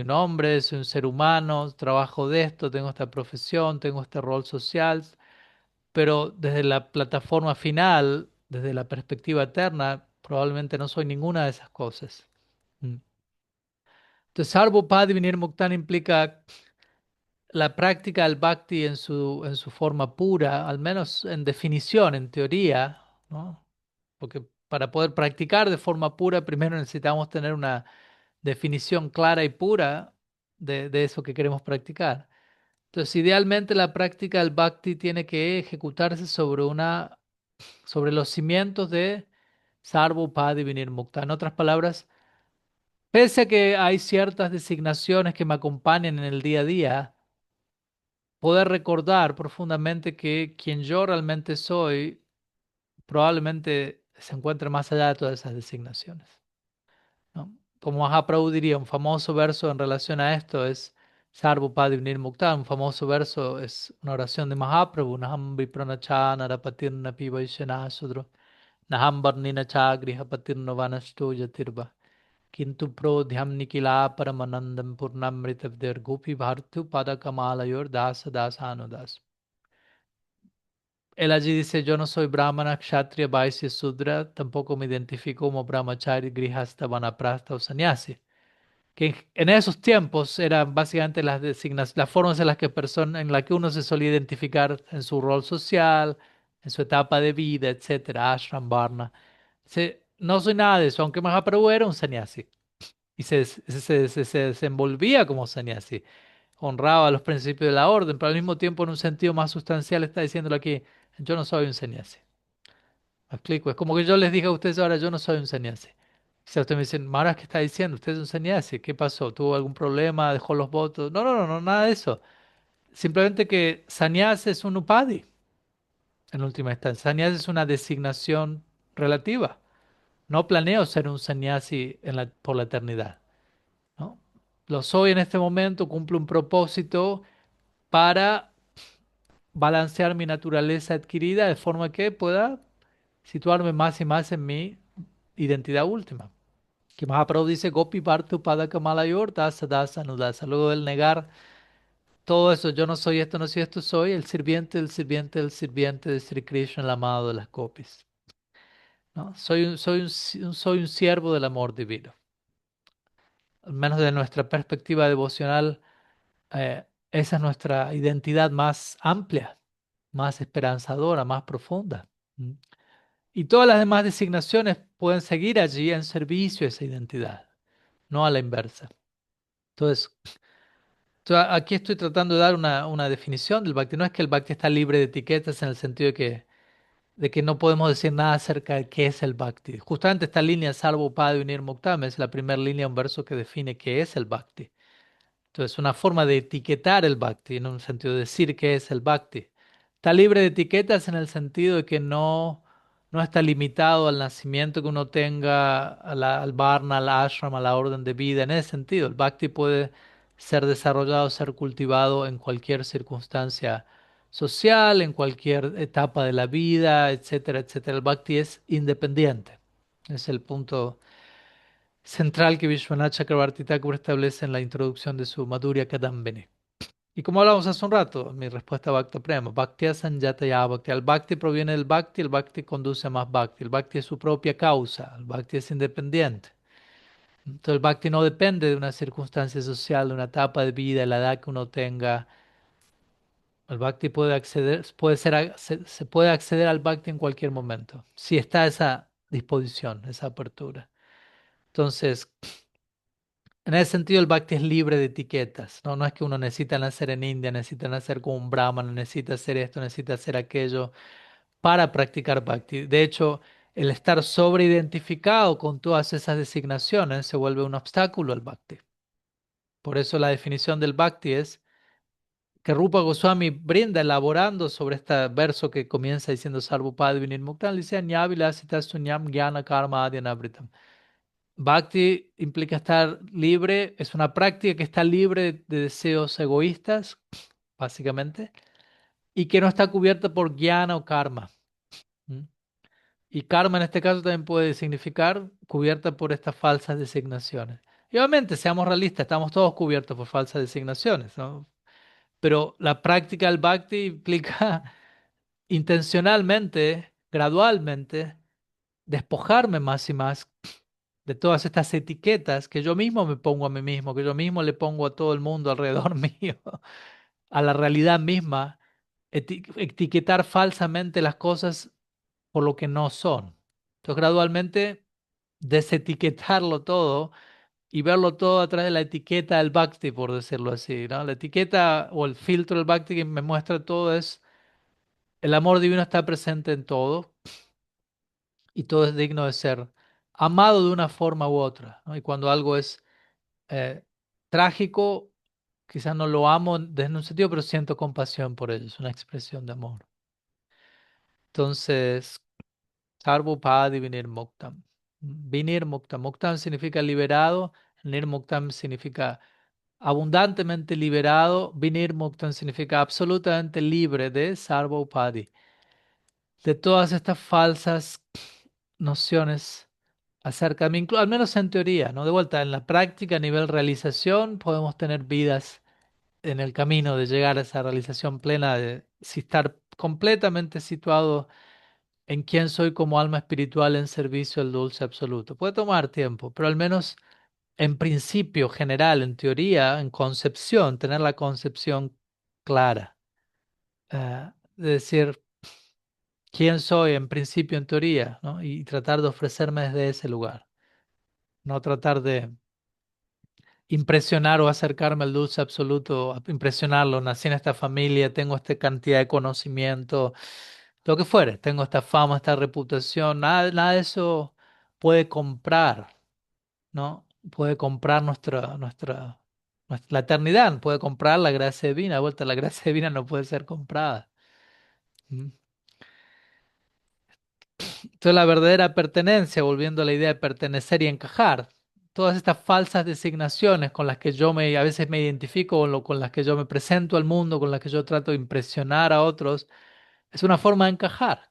un hombre, soy un ser humano, trabajo de esto, tengo esta profesión, tengo este rol social, pero desde la plataforma final, desde la perspectiva eterna, probablemente no soy ninguna de esas cosas. Mm. Entonces, Sarvopad Vinir Muktan implica la práctica del bhakti en su forma pura, al menos en definición, en teoría, ¿no? Porque para poder practicar de forma pura, primero necesitamos tener una definición clara y pura de eso que queremos practicar. Entonces, idealmente la práctica del bhakti tiene que ejecutarse sobre los cimientos de Sarvopadi Vinir Mukta. En otras palabras, pese a que hay ciertas designaciones que me acompañan en el día a día, poder recordar profundamente que quien yo realmente soy probablemente se encuentre más allá de todas esas designaciones, ¿no? Como Mahaprabhu diría, un famoso verso en relación a esto es Sarvopadi Vinir Mukta. Un famoso verso es una oración de Mahaprabhu: Naham vipranacha narapatirna pivaisena sudro Naham varnina cha grihapatirno vanastu yatirva Kintu prodhyam nikila paramanandam purnamritavdir gopi bhartu padakamalayur dasa dasanudas. Él allí dice: yo no soy brahmana, kshatriya, vaisya, sudra, tampoco me identifico como brahmachari, grihasta, vanaprastha o sannyasi. Que en esos tiempos eran básicamente las formas en las que en la que uno se solía identificar en su rol social, en su etapa de vida, etcétera, ashram, varna. No soy nada de eso, aunque Mahaprabhu era un sannyasi y se desenvolvía como sannyasi, honraba los principios de la orden, pero al mismo tiempo en un sentido más sustancial está diciéndolo aquí: yo no soy un sannyasi. ¿Me explico? Es como que yo les dije a ustedes ahora: yo no soy un sannyasi. Si ustedes me dicen: Maharaj, ¿qué está diciendo? ¿Usted es un sannyasi? ¿Qué pasó? ¿Tuvo algún problema? ¿Dejó los votos? No, no, no, no, nada de eso. Simplemente que sannyasi es un upadi, en última instancia. Sannyasi es una designación relativa. No planeo ser un sannyasi por la eternidad, ¿no? Lo soy en este momento, cumplo un propósito para balancear mi naturaleza adquirida de forma que pueda situarme más y más en mi identidad última. Que Mahaprabhu dice: Gopi Bhartu Padakamalayur Dasa Dasa Anudasa. Luego del negar todo eso: yo no soy esto, no soy esto, soy el sirviente del sirviente del sirviente de Sri Krishna, el amado de las gopis, ¿no? Soy un siervo del amor divino. Al menos de nuestra perspectiva devocional, esa es nuestra identidad más amplia, más esperanzadora, más profunda. ¿Mm? Y todas las demás designaciones pueden seguir allí en servicio a esa identidad, no a la inversa. Entonces, aquí estoy tratando de dar una definición del bhakti. No es que el bhakti está libre de etiquetas en el sentido de que no podemos decir nada acerca de qué es el bhakti. Justamente esta línea, Sarva Upada Vinir Muktam, es la primera línea, un verso que define qué es el bhakti. Entonces, una forma de etiquetar el bhakti, en un sentido de decir qué es el bhakti. Está libre de etiquetas en el sentido de que no está limitado al nacimiento que uno tenga, al varna, al ashram, a la orden de vida. En ese sentido, el bhakti puede ser desarrollado, ser cultivado en cualquier circunstancia social, en cualquier etapa de la vida, etcétera, etcétera. El bhakti es independiente. Es el punto central que Vishwanath Chakrabarti Thakur establece en la introducción de su Madhurya Kadambini. Y como hablamos hace un rato, mi respuesta a Bhakti Prema: Bhaktya Sanjataya Bhakti. El Bhakti proviene el Bhakti conduce a más Bhakti. El Bhakti es su propia causa, el Bhakti es independiente. Entonces el Bhakti no depende de una circunstancia social, de una etapa de vida, de la edad que uno tenga. El Bhakti puede acceder, se puede acceder al Bhakti en cualquier momento, si está esa disposición, esa apertura. Entonces, en ese sentido, el bhakti es libre de etiquetas, ¿no? No es que uno necesita nacer en India, necesita nacer como un brahmana, necesita hacer esto, necesita hacer aquello para practicar bhakti. De hecho, el estar sobreidentificado con todas esas designaciones se vuelve un obstáculo al bhakti. Por eso la definición del bhakti es que Rupa Goswami brinda elaborando sobre este verso que comienza diciendo Sarvapad Vinirmuktam, dice Ñavilasita Sunyam Jnana Karma Adyanavritam. Bhakti implica estar libre, es una práctica que está libre de deseos egoístas, básicamente, y que no está cubierta por jnana o karma. ¿Mm? Y karma en este caso también puede significar cubierta por estas falsas designaciones. Y obviamente, seamos realistas, estamos todos cubiertos por falsas designaciones, ¿no? Pero la práctica del bhakti implica intencionalmente, gradualmente, despojarme más y más de todas estas etiquetas que yo mismo me pongo a mí mismo, que yo mismo le pongo a todo el mundo alrededor mío, a la realidad misma, etiquetar falsamente las cosas por lo que no son. Entonces, gradualmente, desetiquetarlo todo y verlo todo a través de la etiqueta del Bhakti, por decirlo así, ¿no? La etiqueta o el filtro del Bhakti que me muestra todo es el amor divino está presente en todo y todo es digno de ser amado de una forma u otra, ¿no? Y cuando algo es eh, trágico, quizás no lo amo desde un sentido, pero siento compasión por ello, es una expresión de amor. Entonces, Sarvopadi Vinir Muktam. Vinir Muktam. Muktam significa liberado, Nir Muktam significa abundantemente liberado, Vinir Muktam significa absolutamente libre de Sarvopadi, de todas estas falsas nociones acerca de mí, al menos en teoría, ¿no? De vuelta, en la práctica, a nivel realización, podemos tener vidas en el camino de llegar a esa realización plena, de si estar completamente situado en quién soy como alma espiritual en servicio al dulce absoluto. Puede tomar tiempo, pero al menos en principio general, en teoría, en concepción, tener la concepción clara. De decir quién soy en principio, en teoría, ¿no? Y tratar de ofrecerme desde ese lugar. No tratar de impresionar o acercarme al dulce absoluto, a impresionarlo. Nací en esta familia, tengo esta cantidad de conocimiento, lo que fuere, tengo esta fama, esta reputación, nada de eso puede comprar, ¿no? Puede comprar la eternidad, puede comprar la gracia divina. De vuelta, la gracia divina no puede ser comprada. ¿Mm? Entonces, la verdadera pertenencia, volviendo a la idea de pertenecer y encajar, todas estas falsas designaciones con las que a veces me identifico, con las que yo me presento al mundo, con las que yo trato de impresionar a otros, es una forma de encajar.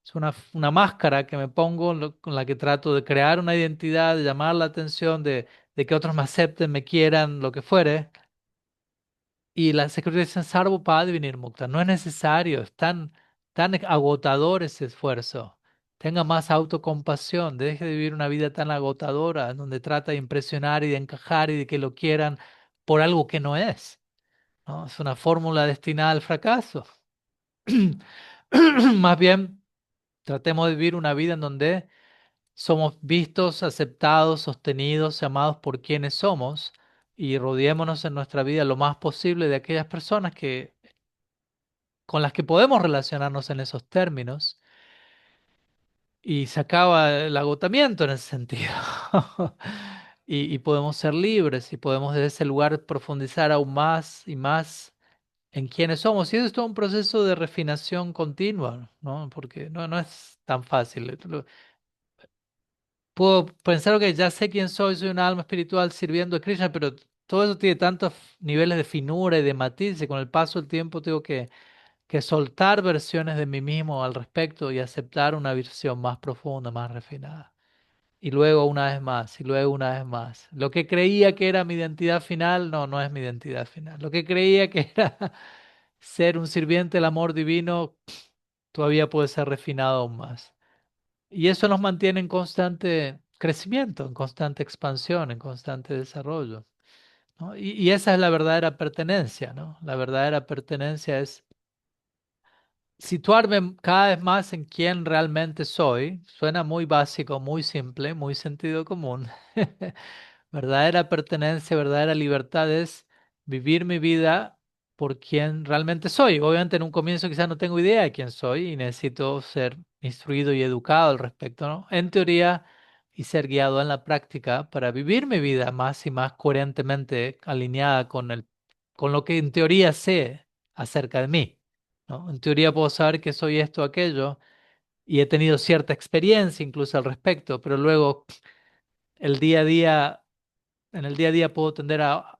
Es una máscara que me pongo con la que trato de crear una identidad, de llamar la atención, de que otros me acepten, me quieran, lo que fuere. Y la Secretaría dice, Sarvo Padvinir Mukta, no es necesario, es tan agotador ese esfuerzo. Tenga más autocompasión, deje de vivir una vida tan agotadora, en donde trata de impresionar y de encajar y de que lo quieran por algo que no es, ¿no? Es una fórmula destinada al fracaso. Más bien, tratemos de vivir una vida en donde somos vistos, aceptados, sostenidos y amados por quienes somos y rodeémonos en nuestra vida lo más posible de aquellas personas con las que podemos relacionarnos en esos términos y se acaba el agotamiento en ese sentido. Y podemos ser libres y podemos desde ese lugar profundizar aún más y más en quiénes somos. Y eso es todo un proceso de refinación continua, ¿no? Porque no es tan fácil. Puedo pensar que ya sé quién soy, soy un alma espiritual sirviendo a Krishna, pero todo eso tiene tantos niveles de finura y de matiz, y con el paso del tiempo tengo que soltar versiones de mí mismo al respecto y aceptar una visión más profunda, más refinada. Y luego una vez más, y luego una vez más. Lo que creía que era mi identidad final, no es mi identidad final. Lo que creía que era ser un sirviente del amor divino, todavía puede ser refinado aún más. Y eso nos mantiene en constante crecimiento, en constante expansión, en constante desarrollo, ¿no? Y esa es la verdadera pertenencia, ¿no? La verdadera pertenencia es situarme cada vez más en quién realmente soy. Suena muy básico, muy simple, muy sentido común. Verdadera pertenencia, verdadera libertad es vivir mi vida por quien realmente soy. Obviamente en un comienzo quizás no tengo idea de quién soy y necesito ser instruido y educado al respecto, ¿no? En teoría y ser guiado en la práctica para vivir mi vida más y más coherentemente alineada con con lo que en teoría sé acerca de mí, ¿no? En teoría puedo saber que soy esto o aquello y he tenido cierta experiencia incluso al respecto, pero luego el día a día, en el día a día puedo tender a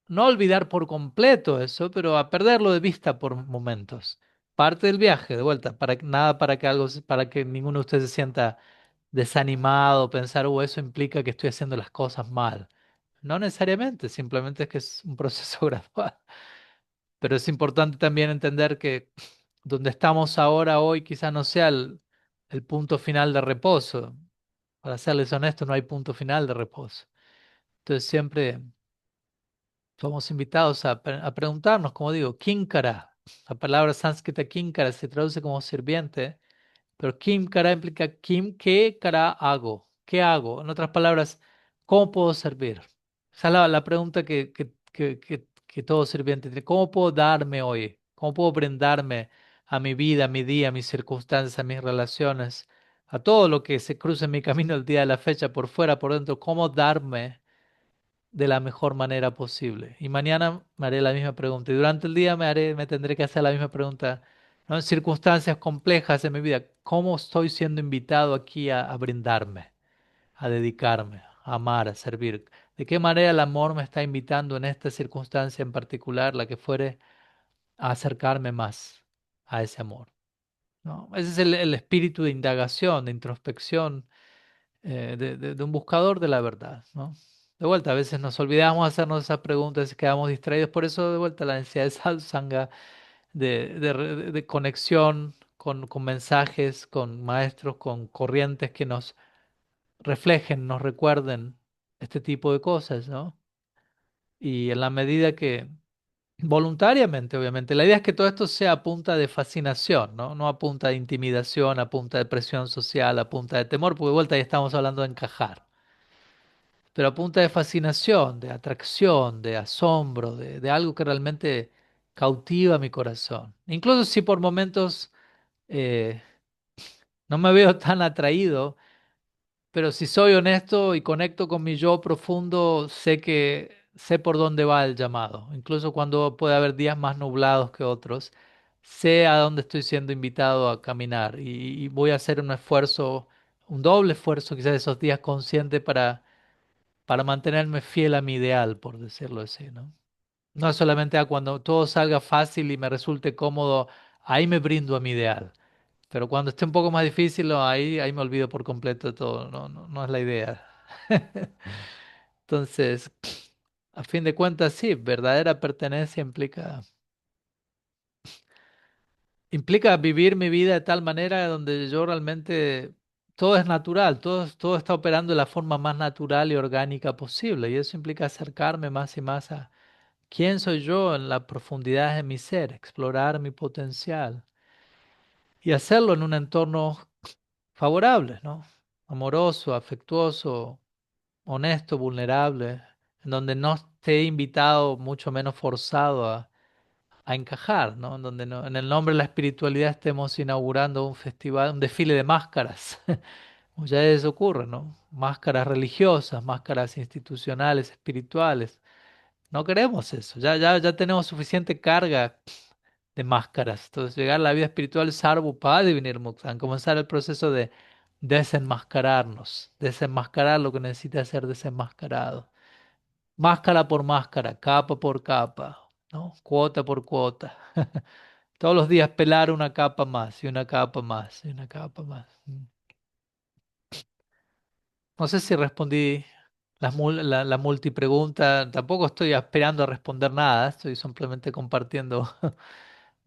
no olvidar por completo eso, pero a perderlo de vista por momentos. Parte del viaje, de vuelta, nada para que algo, para que ninguno de ustedes se sienta desanimado, pensar, eso implica que estoy haciendo las cosas mal. No necesariamente, simplemente es que es un proceso gradual. Pero es importante también entender que donde estamos ahora, hoy, quizás no sea el punto final de reposo. Para serles honesto, no hay punto final de reposo. Entonces siempre somos invitados a preguntarnos, como digo, Kinkara. La palabra sánscrita Kinkara se traduce como sirviente, pero Kim Kara implica Kim, ¿qué cara hago? ¿Qué hago? En otras palabras, ¿cómo puedo servir? Esa es la pregunta que todo sirviente tiene. ¿Cómo puedo darme hoy? ¿Cómo puedo brindarme a mi vida, a mi día, a mis circunstancias, a mis relaciones, a todo lo que se cruce en mi camino el día de la fecha, por fuera, por dentro? ¿Cómo darme de la mejor manera posible? Y mañana me haré la misma pregunta. Y durante el día me tendré que hacer la misma pregunta, ¿no? En circunstancias complejas en mi vida, ¿cómo estoy siendo invitado aquí a brindarme, a dedicarme, a amar, a servir? ¿De qué manera el amor me está invitando en esta circunstancia en particular, la que fuere, a acercarme más a ese amor? ¿No? Ese es el espíritu de indagación, de introspección, de un buscador de la verdad, ¿no? De vuelta, a veces nos olvidamos hacernos esas preguntas y quedamos distraídos. Por eso, de vuelta, la necesidad de satsanga, de conexión con mensajes, con maestros, con corrientes que nos reflejen, nos recuerden este tipo de cosas, ¿no? Y en la medida que, voluntariamente, obviamente, la idea es que todo esto sea a punta de fascinación, ¿no? No a punta de intimidación, a punta de presión social, a punta de temor, porque de vuelta ya estamos hablando de encajar, pero a punta de fascinación, de atracción, de asombro, de algo que realmente cautiva mi corazón. Incluso si por momentos eh, no me veo tan atraído, pero si soy honesto y conecto con mi yo profundo, sé por dónde va el llamado. Incluso cuando puede haber días más nublados que otros, sé a dónde estoy siendo invitado a caminar y voy a hacer un esfuerzo, un doble esfuerzo quizás esos días consciente para mantenerme fiel a mi ideal, por decirlo así, ¿no? No solamente a cuando todo salga fácil y me resulte cómodo, ahí me brindo a mi ideal. Pero cuando esté un poco más difícil, no, ahí me olvido por completo de todo. No, no, no es la idea. Entonces, a fin de cuentas, sí, verdadera pertenencia implica vivir mi vida de tal manera donde yo realmente todo es natural, todo está operando de la forma más natural y orgánica posible. Y eso implica acercarme más y más a quién soy yo en la profundidad de mi ser, explorar mi potencial y hacerlo en un entorno favorable, ¿no? Amoroso, afectuoso, honesto, vulnerable, en donde no esté invitado, mucho menos forzado a encajar, ¿no? En donde no, en el nombre de la espiritualidad estemos inaugurando un festival, un desfile de máscaras. Como ya eso ocurre, ¿no? Máscaras religiosas, máscaras institucionales, espirituales. No queremos eso, ya tenemos suficiente carga de máscaras. Entonces, llegar a la vida espiritual sarvo venir muktan, comenzar el proceso de desenmascararnos, desenmascarar lo que necesita ser desenmascarado. Máscara por máscara, capa por capa, ¿no? Cuota por cuota. Todos los días pelar una capa más y una capa más y una capa más. No sé si respondí la multipregunta. Tampoco estoy esperando a responder nada. Estoy simplemente compartiendo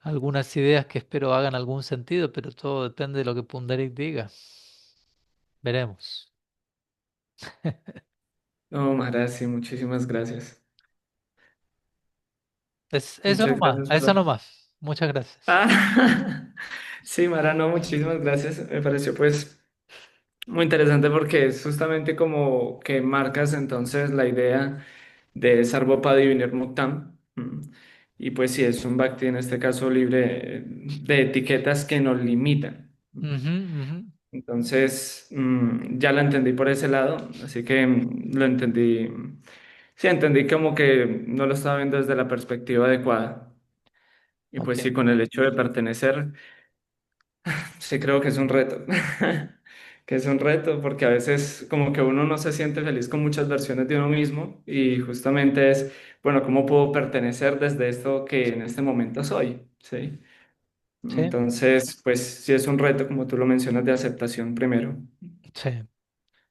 algunas ideas que espero hagan algún sentido, pero todo depende de lo que Punderik diga. Veremos. No, Mara, sí, muchísimas gracias. Eso Muchas nomás, gracias, eso profe. nomás. Muchas gracias. Ah, sí, Mara, no, muchísimas gracias. Me pareció pues muy interesante porque es justamente como que marcas entonces la idea de Sarvapadi Vinir Muktam. Y pues sí, es un bhakti en este caso libre de etiquetas que nos limitan. Ujú, ujú. Entonces, ya lo entendí por ese lado, así que lo entendí Sí, entendí como que no lo estaba viendo desde la perspectiva adecuada. Y Ok, pues sí, con el hecho de pertenecer, sí creo que es un reto. Que es un reto porque a veces como que uno no se siente feliz con muchas versiones de uno mismo y justamente es, bueno, ¿cómo puedo pertenecer desde esto que en este momento soy? ¿Sí? sí, Entonces, pues sí es un reto, como tú lo mencionas, de aceptación primero. sí.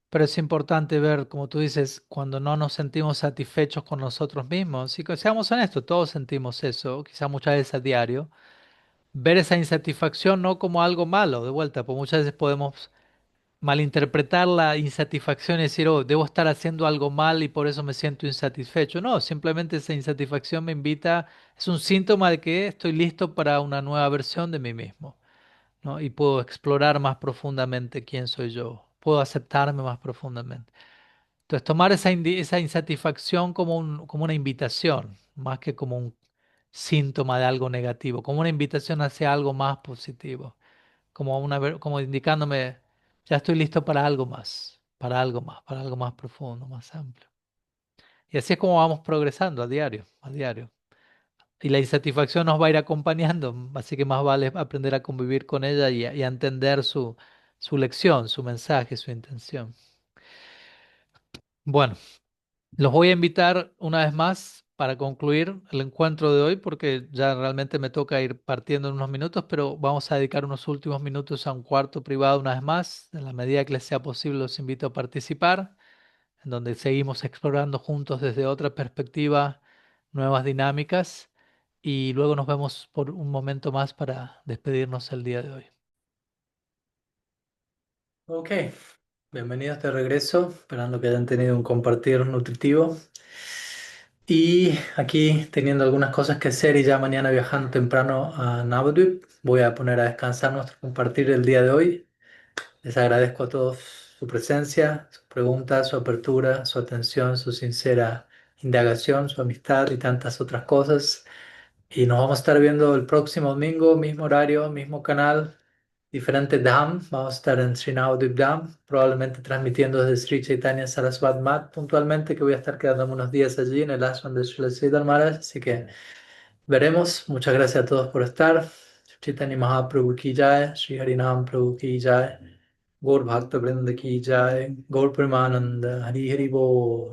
Pero es importante ver, como tú dices, cuando no nos sentimos satisfechos con nosotros mismos. Y que seamos honestos, todos sentimos eso, quizá muchas veces a diario. Ver esa insatisfacción no como algo malo, de vuelta, porque muchas veces podemos malinterpretar la insatisfacción y decir, oh, debo estar haciendo algo mal y por eso me siento insatisfecho. No, simplemente esa insatisfacción me invita, es un síntoma de que estoy listo para una nueva versión de mí mismo, ¿no? Y puedo explorar más profundamente quién soy yo, puedo aceptarme más profundamente. Entonces, tomar esa insatisfacción como como una invitación, más que como un síntoma de algo negativo, como una invitación hacia algo más positivo, como como indicándome, ya estoy listo para algo más, para algo más, para algo más profundo, más amplio. Y así es como vamos progresando a diario, a diario. Y la insatisfacción nos va a ir acompañando, así que más vale aprender a convivir con ella y a entender su lección, su mensaje, su intención. Bueno. Los voy a invitar una vez más para concluir el encuentro de hoy, porque ya realmente me toca ir partiendo en unos minutos, pero vamos a dedicar unos últimos minutos a un cuarto privado una vez más. En la medida que les sea posible, los invito a participar, en donde seguimos explorando juntos desde otra perspectiva nuevas dinámicas y luego nos vemos por un momento más para despedirnos el día de hoy. Ok, bienvenidos de regreso, esperando que hayan tenido un compartir nutritivo. Y aquí teniendo algunas cosas que hacer y ya mañana viajando temprano a Navadvip, voy a poner a descansar nuestro compartir el día de hoy. Les agradezco a todos su presencia, sus preguntas, su apertura, su atención, su sincera indagación, su amistad y tantas otras cosas. Y nos vamos a estar viendo el próximo domingo, mismo horario, mismo canal, diferente Dham. Vamos a estar en Sri Navadvip Dham, probablemente transmitiendo desde Sri Chaitanya Saraswat Mat puntualmente, que voy a estar quedándome unos días allí en el ashram de Sri Siddhar Maharaj. Así que veremos. Muchas gracias a todos por estar. Chaitanya Mahaprabhu ki jai, Sri Harinam Prabhu ki jai, Gaur Bhakta Vrinda ki jai, Gaur Premananda, Hari Hari Bol.